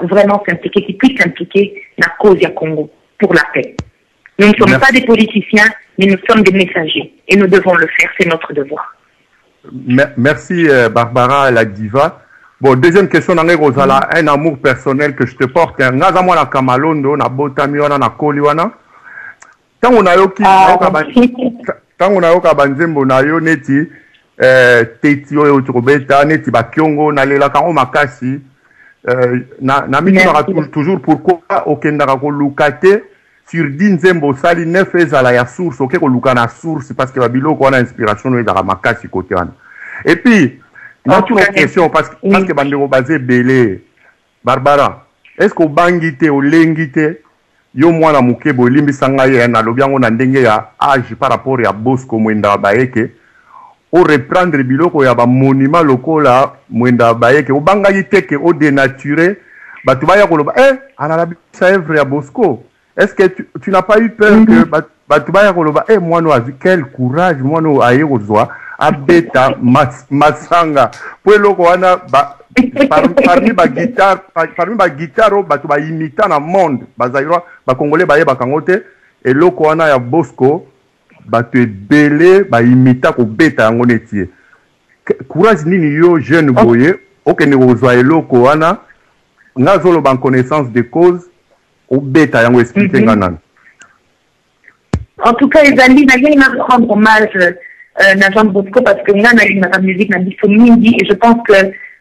[SPEAKER 7] vraiment s'impliquer, qu'il puisse s'impliquer dans la cause du Congo pour la paix. Nous ne sommes pas des politiciens, mais nous sommes des messagers. Et nous devons le faire, c'est notre devoir.
[SPEAKER 9] Merci Barbara, la diva. Bon, deuxième question, un amour personnel que je te porte. Nazamo na Kamalondo, na Botamiwana, na Koliwana. Tant on a yoka banzembo na yo neti, teti oyo trobeta, neti bakiongo, na lela kango makasi. Na mito na toujours pourquoi okendaka ko lukate sur 10 nzembo sali 9 ezala ya source ok ko luka na source parce que babilo ko na inspiration no ezala makasi côté wana. Et puis une autre question parce que bandeko basé belé Barbara, est-ce que bangite o lengite yo mwana mukebo limbisa ngai na lobiango na ndenge ya âge par rapport ya Bosco Mwenda Bayeke o reprendre biloko ya ba monument lokola Mwenda Bayeke o bangai teke o dénaturer batu baya koloba ana la œuvre ya Bosco. Est-ce que tu n'as pas eu peur que batu baya koloba moi no avi quel courage moi no aye kozwa abeta masanga po loko wana parmi ba guitare batu ba imita na monde bazaira ba congolais baye bakangote et loko wana ya Bosco batu ebele ba imita ko beta yango netie courage nini yo jeune boye okende kozwa eloko wana ngazolo ba connaissance de cause au beta yango expliquer ngana.
[SPEAKER 7] En tout cas les amis n'a rendre hommage na Jean Bosco parce que ngana na musique na biso mingi et je pense que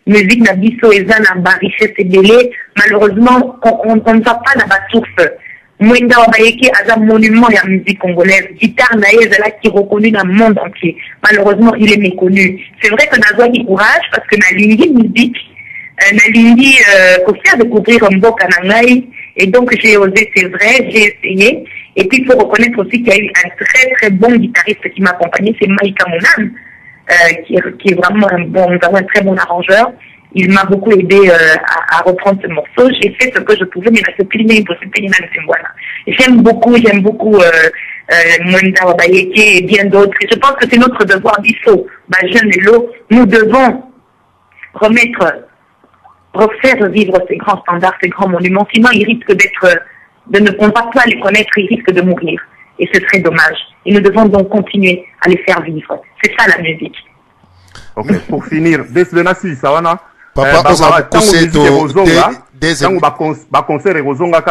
[SPEAKER 7] musique na biso ezana ba richesse ebele malheureusement on ne va pas dans la source. Mwenda Bayeke a un monument à la musique congolaise. Guitare naïe, là qui est reconnu dans le monde entier. Malheureusement, il est méconnu. C'est vrai que n'a du courage parce que n'a l'indi musique, n'a l'indi qu'on fait découvrir un beau canangaï. Et donc j'ai osé, c'est vrai, j'ai essayé. Et puis, il faut reconnaître aussi qu'il y a eu un très, très bon guitariste qui m'a accompagné, c'est Maïka Mounam, qui est vraiment nous avons un très bon arrangeur. Il m'a beaucoup aidé à reprendre ce morceau. J'ai fait ce que je pouvais, mais ce pilier j'aime beaucoup Mwenda Wabayeke et bien d'autres. Et je pense que c'est notre devoir d'ISO, jeune Lelo. Nous devons refaire vivre ces grands standards, ces grands monuments. Sinon, ils risquent de ne pas les connaître, ils risquent de mourir. Et ce serait dommage. Et nous devons donc continuer à les faire vivre. C'est ça la musique.
[SPEAKER 9] Ok, pour finir, Deslenasi, Sawana.
[SPEAKER 4] Papa, on a conseillé
[SPEAKER 9] des concert et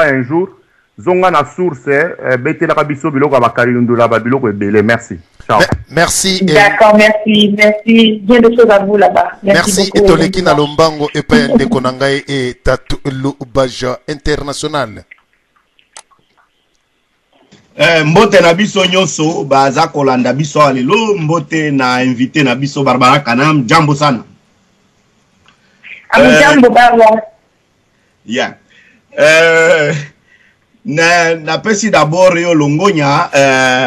[SPEAKER 9] un jour. Zonga na source, bete la kabiso biloko bakarindula babiloko ebele. Merci. Ciao.
[SPEAKER 7] Merci. D'accord, merci. Bien de choses à vous là-bas.
[SPEAKER 4] Merci. Et Toleki na Lombango et Payende Konangai et Tatu Lubaja International.
[SPEAKER 10] Mbote na biso nyonso baza kolanda biso alelo mbote na invité na biso Barbara Kanam. Jambo sana.
[SPEAKER 7] Jambo baba.
[SPEAKER 10] Yeah. Na pesi d'abord yo longonya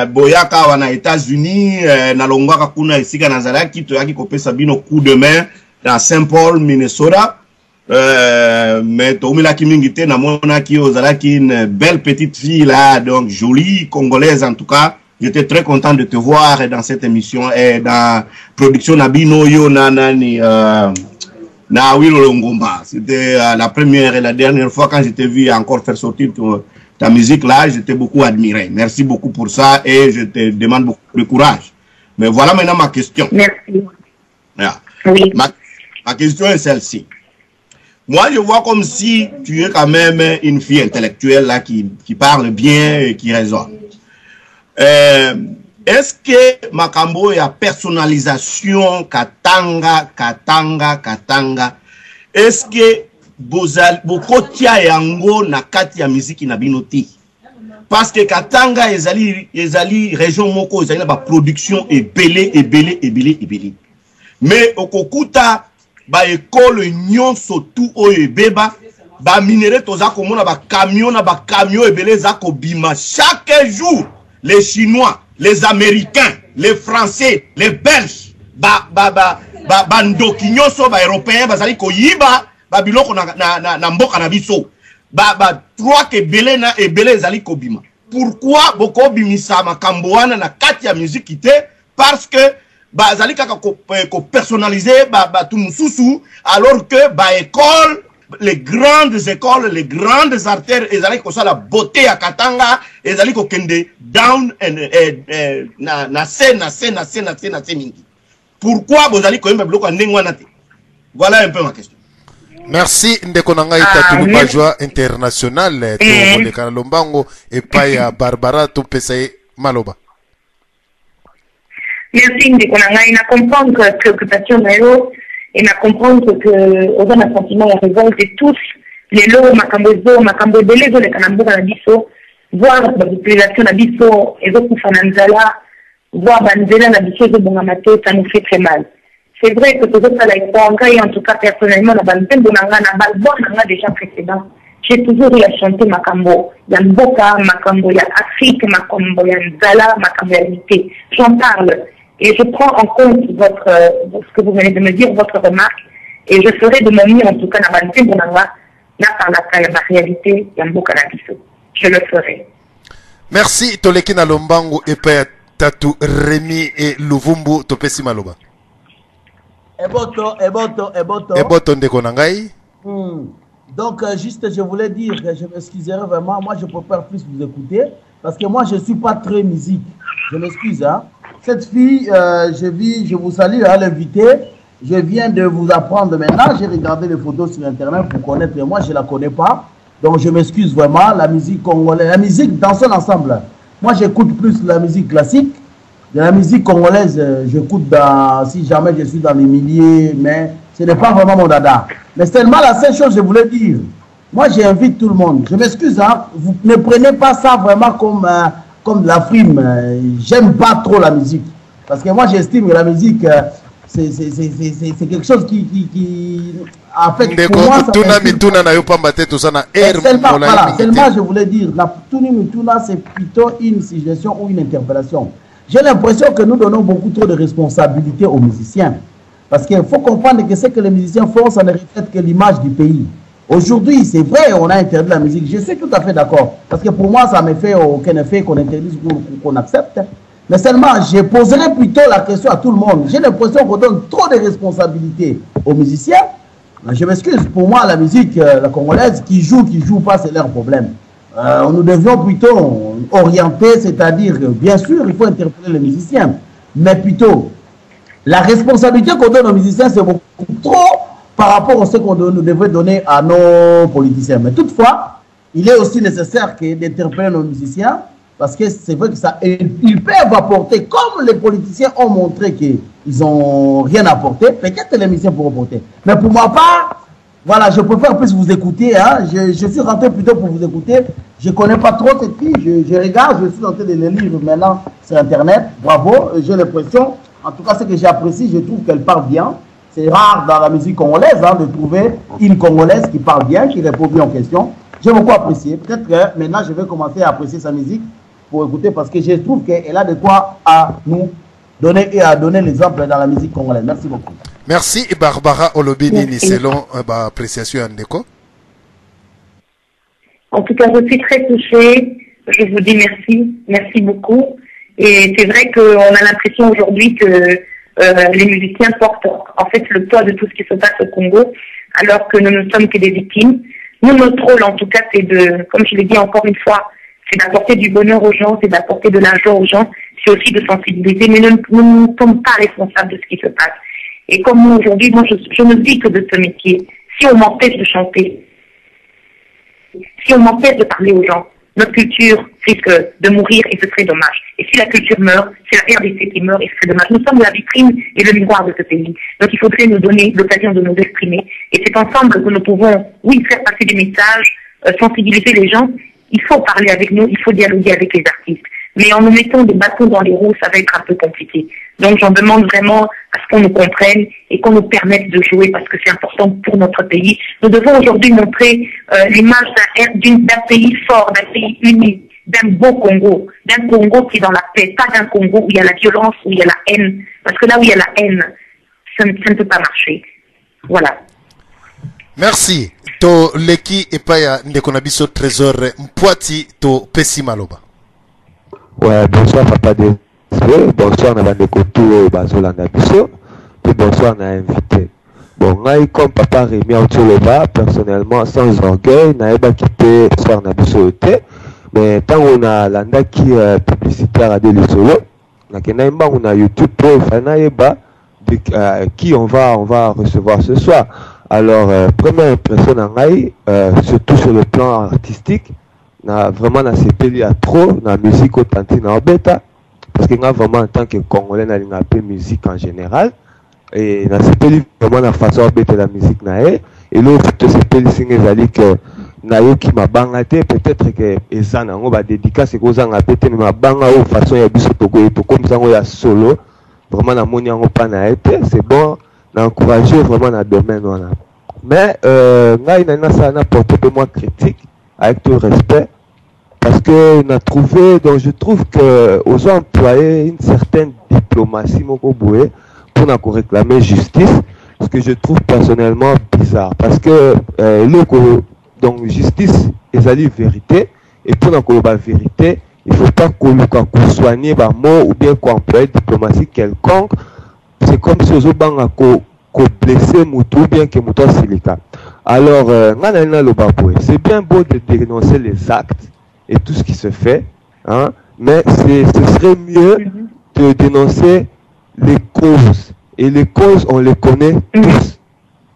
[SPEAKER 10] boyaka wana États-Unis na longwaka kuna esika nazalaki toyaki kopesa bino coup de main dans Saint Paul, Minnesota. Mais toumilaki mingi te na monaki ozalaki une belle petite fille là, donc jolie congolaise en tout cas. J'étais très content de te voir dans cette émission et dans production Nabino yo nanani na Wilo Longomba. C'était la première et la dernière fois quand je t'ai vu encore faire sortir ta musique là, j'étais beaucoup admiré. Merci beaucoup pour ça et je te demande beaucoup de courage. Mais voilà maintenant ma question.
[SPEAKER 7] Merci.
[SPEAKER 10] Yeah. Oui. Ma question est celle-ci. Moi, je vois comme si tu es quand même une fille intellectuelle là qui parle bien et qui raisonne. Est-ce que Makambo y a personnalisation katanga est-ce que bokotia yango na kati ya muziki na binoti parce que katanga ezali région moko ezali na ba production ebele mais okokuta ba école nyonso tout oyo ebeba ba minere toza komona ba camion ebele za kobima chaque jour. Les Chinois, les Américains, les Français, les Belges, bandoki nyonso ba Européens bazali koyiba ba biloko na mboka na biso. Trois ke belé na ebele zali kobima. Pourquoi boko bimisa makambo wana na kati ya musique te? Parce que bazali kaka ko personnaliser tout mususu alors que école, les grandes écoles, les grandes artères, ezali ko la beauté à Katanga, ezali ko kende down na scène mingi. Pourquoi bozali ko yemba biloko ndengwa na te? Voilà un peu ma question.
[SPEAKER 4] Merci Ndekonanga Tatu Lubaja International to Molekana Lombango et Paya Barbara to Pesae Maloba.
[SPEAKER 7] Merci Ndekonanga, il a comprendre que préoccupation d'ailleurs et à comprendre que on a un sentiment de révolte et tous les lots makambo belé les kanamboka na biso voir la population na biso et autres fananzala voir banzela na biso de bongamato, ça nous fait très mal. C'est vrai que tout ça là et en tout cas personnellement na bantembo nanga na balbon nanga déjà précédent j'ai toujours eu à chanter makambo ya mboka makambo ya Afrique makambo ya nzala makambo ya unité. J'en parle. Et je prends en compte ce que vous venez de me dire, votre remarque, et je ferai de mon mieux, en tout cas, dans la réalité, je le ferai.
[SPEAKER 4] Merci, Tolekina Lombango, et Tatu Rémi et Luvumbu, Topesi Maloba. Eboto Ndekonangai.
[SPEAKER 11] Donc, juste, je voulais dire que je m'excuserai vraiment. Moi, je préfère plus vous écouter, parce que moi, je ne suis pas très musique. Je m'excuse, hein. Cette fille, je vous salue à l'inviter. Je viens de vous apprendre maintenant. J'ai regardé les photos sur Internet pour connaître, mais moi, je ne la connais pas. Donc, je m'excuse vraiment. La musique congolaise, la musique dans son ensemble. Moi, j'écoute plus la musique classique. De la musique congolaise, j'écoute si jamais je suis dans les milliers, mais ce n'est pas vraiment mon dada. Mais seulement la seule chose que je voulais dire. Moi, j'invite tout le monde. Je m'excuse, hein. Vous ne prenez pas ça vraiment comme de la frime. J'aime pas trop la musique. Parce que moi, j'estime que la musique, c'est quelque chose qui en fait, pour moi, ça seulement je voulais dire, la Tuni Mituna, c'est plutôt une suggestion ou une interpellation. J'ai l'impression que nous donnons beaucoup trop de responsabilités aux musiciens. Parce qu'il faut comprendre que ce que les musiciens font, ça ne reflète que l'image du pays. Aujourd'hui, c'est vrai, on a interdit la musique. Je suis tout à fait d'accord. Parce que pour moi, ça ne me fait aucun effet qu'on interdise ou qu'on accepte. Mais seulement, je poserai plutôt la question à tout le monde. J'ai l'impression qu'on donne trop de responsabilités aux musiciens. Je m'excuse, pour moi, la musique, la congolaise, qui joue pas, c'est leur problème. Nous devions plutôt orienter, c'est-à-dire, bien sûr, il faut interpeller les musiciens. Mais plutôt, la responsabilité qu'on donne aux musiciens, c'est beaucoup trop par rapport à ce qu'on devrait donner à nos politiciens. Mais toutefois, il est aussi nécessaire d'interpeller nos musiciens, parce que c'est vrai que ils peuvent apporter, comme les politiciens ont montré qu'ils n'ont rien apporté, peut-être les musiciens pourront apporter. Mais pour ma part, voilà, je préfère plus vous écouter. Hein. Je suis rentré plutôt pour vous écouter. Je ne connais pas trop cette fille, je regarde, je suis en train de les lire maintenant sur Internet. Bravo, j'ai l'impression, en tout cas ce que j'apprécie, je trouve qu'elle parle bien. C'est rare dans la musique congolaise de trouver une Congolaise qui parle bien, qui répond bien aux questions. J'ai beaucoup apprécié. Peut-être que maintenant, je vais commencer à apprécier sa musique pour écouter parce que je trouve qu'elle a de quoi à nous donner et à donner l'exemple dans la musique congolaise. Merci beaucoup.
[SPEAKER 4] Merci Barbara Olobini, selon appréciation Ndeko.
[SPEAKER 7] En tout cas, je suis très touchée. Je vous dis merci beaucoup. Et c'est vrai qu'on a l'impression aujourd'hui que les musiciens portent en fait le poids de tout ce qui se passe au Congo, alors que nous ne sommes que des victimes. Nous, notre rôle, en tout cas, c'est comme je l'ai dit encore une fois, c'est d'apporter du bonheur aux gens, c'est d'apporter de l'argent aux gens, c'est aussi de sensibiliser, mais nous ne sommes pas responsables de ce qui se passe. Et comme moi, aujourd'hui, je ne vis que de ce métier. Si on m'empêche de chanter, si on m'empêche de parler aux gens, notre culture risque de mourir et ce serait dommage. Et si la culture meurt, c'est la RDC qui meurt et ce serait dommage. Nous sommes la vitrine et le miroir de ce pays. Donc il faudrait nous donner l'occasion de nous exprimer. Et c'est ensemble que nous pouvons, oui, faire passer des messages, sensibiliser les gens. Il faut parler avec nous, il faut dialoguer avec les artistes. Mais en nous mettant des bâtons dans les roues, ça va être un peu compliqué. Donc j'en demande vraiment à ce qu'on nous comprenne et qu'on nous permette de jouer parce que c'est important pour notre pays. Nous devons aujourd'hui montrer l'image d'un pays fort, d'un pays uni, d'un beau Congo qui est dans la paix, pas d'un Congo où il y a la violence, où il y a la haine. Parce que là où il y a la haine, ça ne peut pas marcher. Voilà.
[SPEAKER 4] Merci. To leki epaya ndekonabiso trésor Mpwati to pesi maloba.
[SPEAKER 12] Ouais, bonsoir Papa DSV, bonsoir Nabandeko Tour Bazolanda Biso, puis bonsoir na invité. Bon, ngai comme Papa Rémi Autioloba, personnellement, sans orgueil, naeba quitté soir na Biso te, mais tant on a landa qui publicitaire à des solo, na kenaimba on a YouTube pour Fanaeba, qui on va recevoir ce soir. Alors, première impression en ngai, surtout sur le plan artistique, vraiment na sepeli à trop na musique authentique na bêta parce que nga vraiment en tant que Congolais na linga pe musique en général et na sepeli vraiment na façon bêta la musique na et l'autre te sepeli singe zali que na yo ki mabanga te peut-être que ezana ngo ba dédicace ko zanga bêta mais mabanga ou façon ya biso to comme ça ngo ya solo vraiment na moni ngo pa na été c'est bon na encourager vraiment na domaine wana mais nga ina ça na porter peu moins critique avec tout respect. Parce que on a trouvé, donc je trouve que aux employés une certaine diplomatie pour nous réclamer justice, ce que je trouve personnellement bizarre. Parce que donc justice est la vérité et pour nous la vérité, il ne faut pas qu'on soigne les mots ou bien qu'on emploie diplomatie quelconque. C'est comme si on a blessé Moutou ou bien que Moutou Silika. Alors, c'est bien beau de dénoncer les actes et tout ce qui se fait, hein, mais ce serait mieux de dénoncer les causes. Et les causes, on les connaît tous.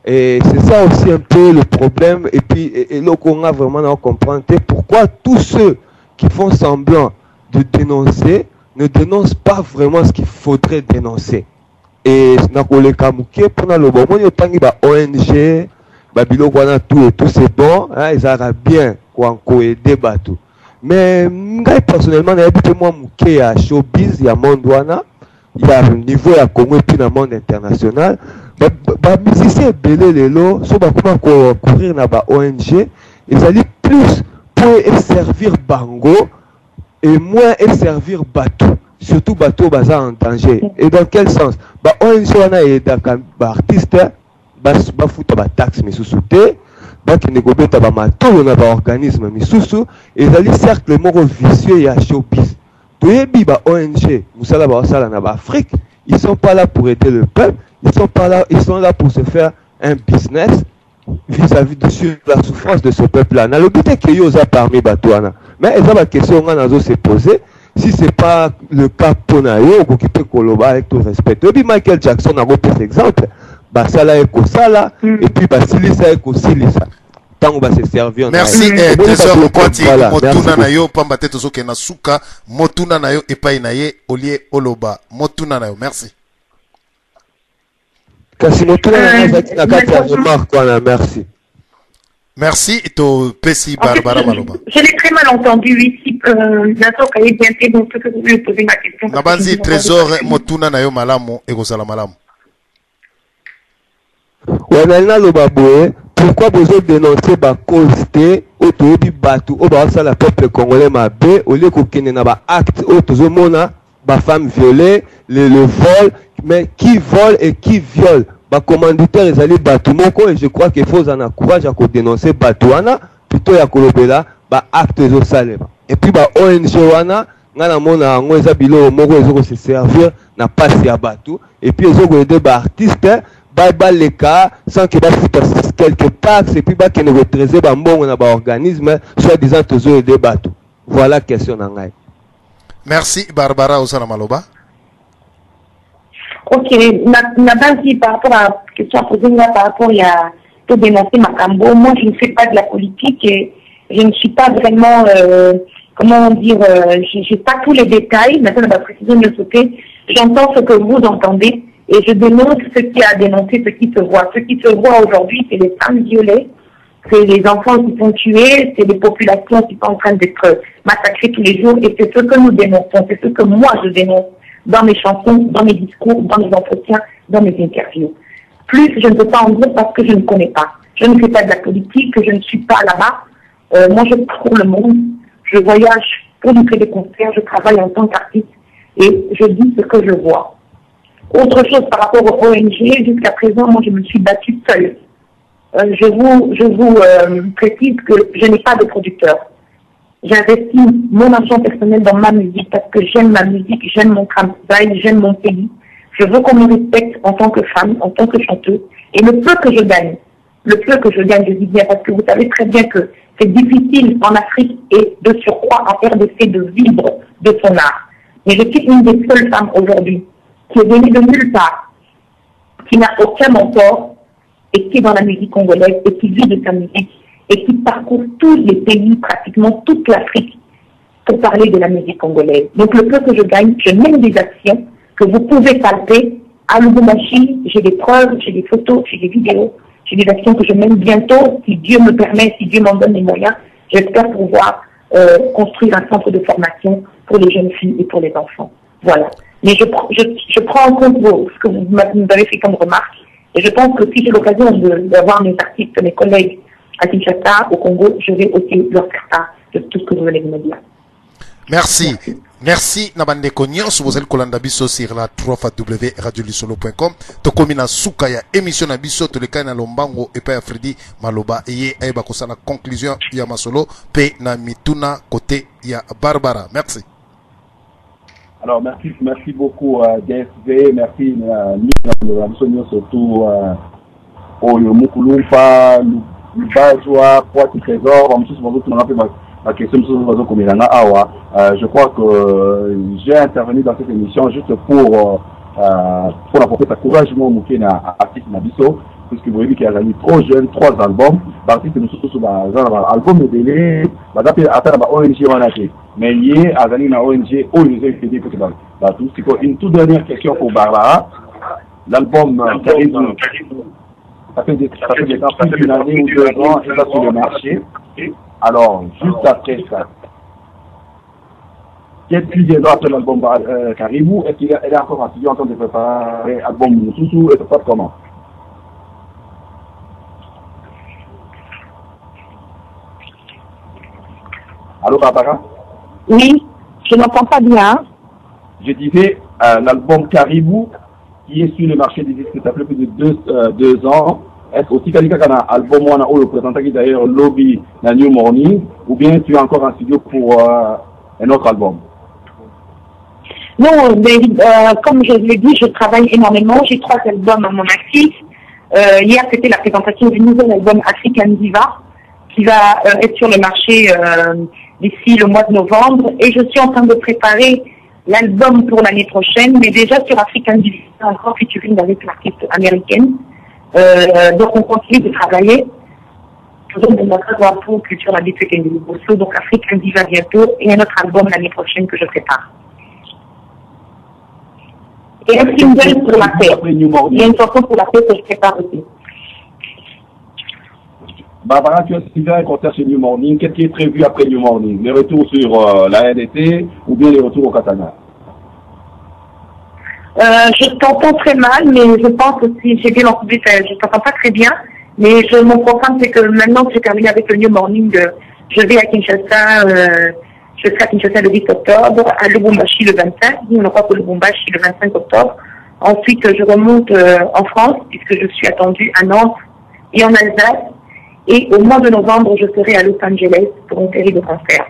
[SPEAKER 12] Et c'est ça aussi un peu le problème. Et puis, là qu'on a vraiment à comprendre pourquoi tous ceux qui font semblant de dénoncer ne dénoncent pas vraiment ce qu'il faudrait dénoncer. Et pour le Kamouké, pendant le moment, il y a ONG, Babilo, tout et tout, c'est bon, hein, ils auront bien aider tout. Mais personnellement, il y a moi Mouké à showbiz, il y a Mondwana, il y a un niveau à Congo et puis dans le monde international. Les musiciens belé lelo, so ba comment courir na ba ONG, ils allaient plus pour servir bango et moins servir bateau. Surtout bateau basa en danger. Et dans quel sens? Bah ONG on a aidé ba artiste ba fouta ba taxe mais sous-souté, ba qui négobeta ba mato on a ba organisme mais sous et ils allaient cercle moko vicieux ya showbiz. Toyebi ba ONG, musala ba sala na ba Afrique, ils sont pas là pour aider le peuple, ils sont là pour se faire un business vis-à-vis de la souffrance de ce peuple-là. Na le but est que yosa parmi batouana. Mais ils ont la question qu'on a se poser. Si ce n'est pas le cas pour Nayo, qui peut collaborer avec tout respect. Depuis Michael Jackson a repris exemple, Basala et Kosala, et puis Basilisa et Kosilisa. Tant on va se servir.
[SPEAKER 4] Merci, Trésor Mkwati, Motuna Nayo, Pambate Tozoke Nasuka, Motuna Nayo, Epai Naye, Olie Oloba. Motuna Nayo, merci.
[SPEAKER 12] Kasi Motuna Nayo, merci.
[SPEAKER 4] Merci, to Pessi Barbara Maloba.
[SPEAKER 7] Je l'ai très mal entendu ici. Nato Kaye Bienté, donc je vais poser ma question.
[SPEAKER 4] Nabanzi Trésor Motuna Nayo Malamo et Gosala Malam.
[SPEAKER 12] Wanalina Lobaboe, pourquoi vous dénoncez la cause de Otobi Batu, Obasa la peuple congolais Mabé, au lieu qu'on ait un acte, Otozomona, ma femme violée, le vol, mais qui vole et qui viole? Ba commanditaire ils allaient Batu Moko et je crois qu'il faut en courage à dénoncer Batouana plutôt ya kolobela ba acte zo salema. Et puis ba ONG wana ngana mona ngo eza bilo moko ezo se servir na passe ya Batu et puis ezo aider ba artiste ba les cas sans que ba foutre quelque part et puis ba que ne retraiser ba mbongo na ba organisme soit disant tozo aider Batu. Voilà question na ngai.
[SPEAKER 4] Merci Barbara Osana Maloba.
[SPEAKER 7] Ok, na base par rapport à la question posée par rapport à tout dénoncer Macambo, moi je ne fais pas de la politique et je ne suis pas vraiment, comment dire, je n'ai pas tous les détails, maintenant la précision de sauter, j'entends ce que vous entendez et je dénonce ce qui a dénoncé, ce qui se voit. Ce qui se voit aujourd'hui, c'est les femmes violées, c'est les enfants qui sont tués, c'est les populations qui sont en train d'être massacrées tous les jours et c'est ce que nous dénonçons, c'est ce que moi je dénonce dans mes chansons, dans mes discours, dans mes entretiens, dans mes interviews. Plus, je ne peux pas en dire parce que je ne connais pas. Je ne fais pas de la politique, je ne suis pas là-bas. Moi, je parcours le monde, je voyage pour livrer des concerts, je travaille en tant qu'artiste et je dis ce que je vois. Autre chose par rapport aux ONG, jusqu'à présent, moi, je me suis battue seule. Je vous précise que je n'ai pas de producteur. J'investis mon argent personnel dans ma musique parce que j'aime ma musique, j'aime mon travail, j'aime mon pays. Je veux qu'on me respecte en tant que femme, en tant que chanteuse. Et le peu que je gagne, je dis bien parce que vous savez très bien que c'est difficile en Afrique et de surcroît en RDC de vivre de son art. Mais je suis une des seules femmes aujourd'hui qui est venue de nulle part, qui n'a aucun mentor et qui est dans la musique congolaise et qui vit de sa musique et qui parcourt tous les pays, pratiquement toute l'Afrique, pour parler de la musique congolaise. Donc le peu que je gagne, je mène des actions que vous pouvez palper à Lubumbashi. J'ai des preuves, j'ai des photos, j'ai des vidéos, j'ai des actions que je mène bientôt, si Dieu me permet, si Dieu m'en donne les moyens. J'espère pouvoir construire un centre de formation pour les jeunes filles et pour les enfants. Voilà. Mais je prends en compte ce que vous m'avez fait comme remarque, et je pense que si j'ai l'occasion d'avoir mes artistes, mes collègues, à Kinshasa, au Congo, je vais aussi leur faire part de tout ce que vous allez me dire.
[SPEAKER 4] Merci. Merci Nabande Konyos, vous allez kolanda biso sur la 3w.radiolisolo.com. Tokomi na suka ya émission na biso toleka na lombango epa ya Freddy Maloba eye ayeba kosala conclusion ya masolo pe na mituna côté ya Barbara. Merci.
[SPEAKER 6] Alors merci beaucoup DSV, merci surtout Oyo Mukulumpa, Lubazwa, Poiti Trésor, la question je crois que j'ai intervenu dans cette émission juste pour apporter encouragement au artiste Nabiso, puisque vous voyez qu'il a gagné trop jeune, 3 albums. L'artiste nous surtout sur l'album de délai, mais il a gagné une ONG où il a fait une toute dernière question pour Barbara. L'album ça fait des temps, plus d'une année ou 2 ans, il va sur le marché. Alors, juste après ça, Qu'est-ce qu'il y a après l'album Caribou? Est-ce qu'elle est encore en studio en train de préparer l'album Moussoussou et ça se passe comment? Allô Barbara?
[SPEAKER 7] Oui, je n'entends pas bien.
[SPEAKER 6] Je disais l'album Caribou qui est sur le marché des disques, ça fait plus de 2 ans. Est-ce aussi quelqu'un qui a un album ou le présentant qui d'ailleurs Lobby dans New Morning, ou bien tu es encore en studio pour un autre album?
[SPEAKER 7] Non, mais comme je l'ai dit, je travaille énormément. J'ai 3 albums à mon actif. Hier, c'était la présentation du nouvel album African Diva qui va être sur le marché d'ici le mois de novembre. Et je suis en train de préparer l'album pour l'année prochaine, mais déjà sur African Diva, encore featuring avec l'artiste américaine. Donc on continue de travailler. Toujours de notre drapeau culture la Bibliothèque et Bosso. Donc African Diva bientôt et un autre album l'année prochaine que je prépare. Et un single pour la paix. Il y a une chanson pour la paix que je prépare aussi.
[SPEAKER 6] Barbara, tu as suivi un concert chez New Morning. Qu'est-ce qui est prévu après New Morning? Les retours sur la RDT ou bien les retours au Katanga?
[SPEAKER 7] Je t'entends très mal, mais je pense aussi, j'ai bien entendu, je t'entends pas très bien, mais mon programme c'est que maintenant que j'ai terminé avec le New Morning, je vais à Kinshasa, je serai à Kinshasa le 10 octobre, à Lubumbashi le 25, on aura pour Lubumbashi le 25 octobre. Ensuite, je remonte en France, puisque je suis attendue à Nantes et en Alsace. Et au mois de novembre, je serai à Los Angeles pour une série de concerts.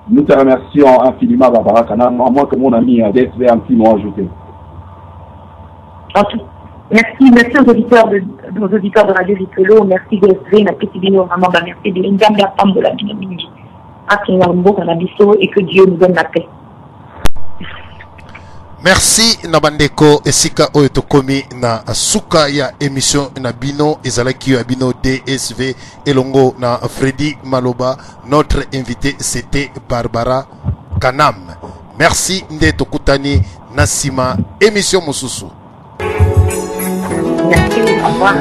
[SPEAKER 6] Nous te remercions infiniment, Barbara Kanam, à moins que mon ami DSV un petit mot ajouté.
[SPEAKER 7] Merci aux auditeurs de Radio Vitolo, merci DSV, la petite Bino, vraiment, merci de l'Indam, la femme de la Binomini, à Kingambo, Kanabiso, et que Dieu nous donne la paix.
[SPEAKER 4] Merci Nabandeko esika oyo tokomi na suka ya émission na bino ezalaki ya bino DSV elongo na Freddy Maloba. Notre invité c'était Barbara Kanam. Merci nde tokutani na sima émission mosusu.
[SPEAKER 7] Merci, au revoir.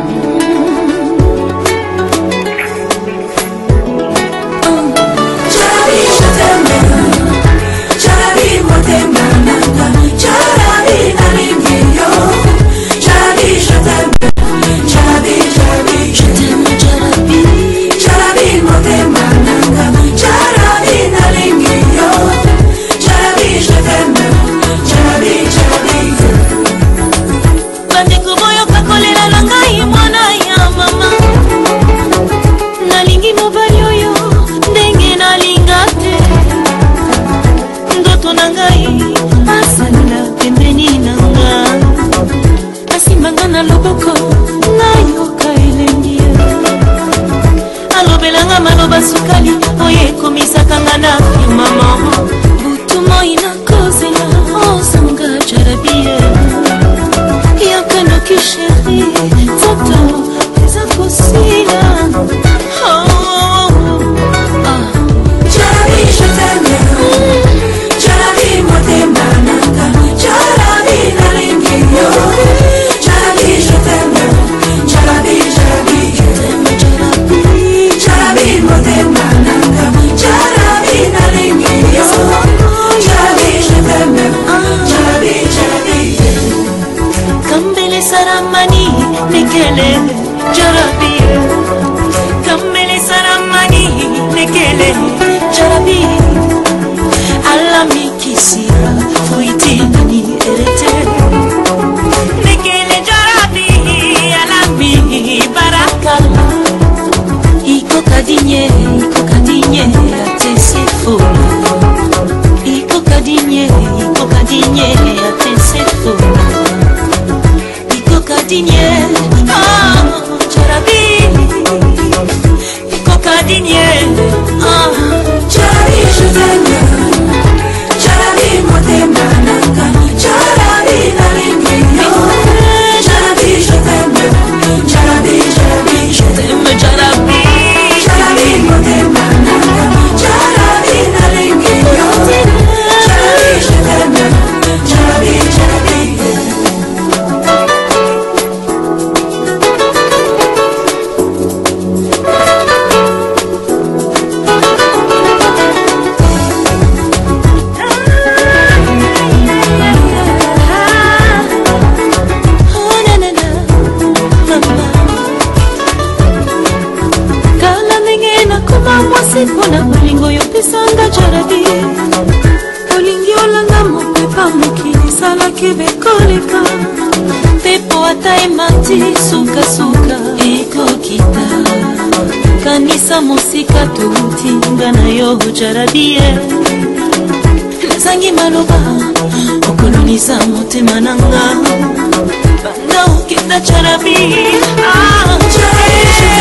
[SPEAKER 8] Sukali oye komisaka ngana mama butumo inakozela osanga jarabie yakano kisheri toto ezakosila jarabi je t'aime jarabi motema nanga jarabi nalingiyo jarabi je t'aime jarabi jarabi je t'aime jarabi jarabi motema nanga jarabi nalingiyo jarabi je t'aime jarabi jarabi kambele saramani nekele jarabi kambele saramani nekele jarabi alami kisira fuiti nani erete nekele jarabi alami baraka iko kadinye ate sefo iko kadinye ate sefo iko kadinye jarabi iko kadinye jarabi je t'aime jarabi motema nanga jarabi nalingiyo jarabi je t'aime jarabi je t'aime jarabi jarabi motema Mona bolingo yo pisanga jarabi Olingi olanga mopepa mokili salaki bekoleka Tepo ata emati suka ekokita Kanisa mosika touti nga na yo jarabi Nazangi maloba okolonisa motema nanga Banda okita jarabi Jarabi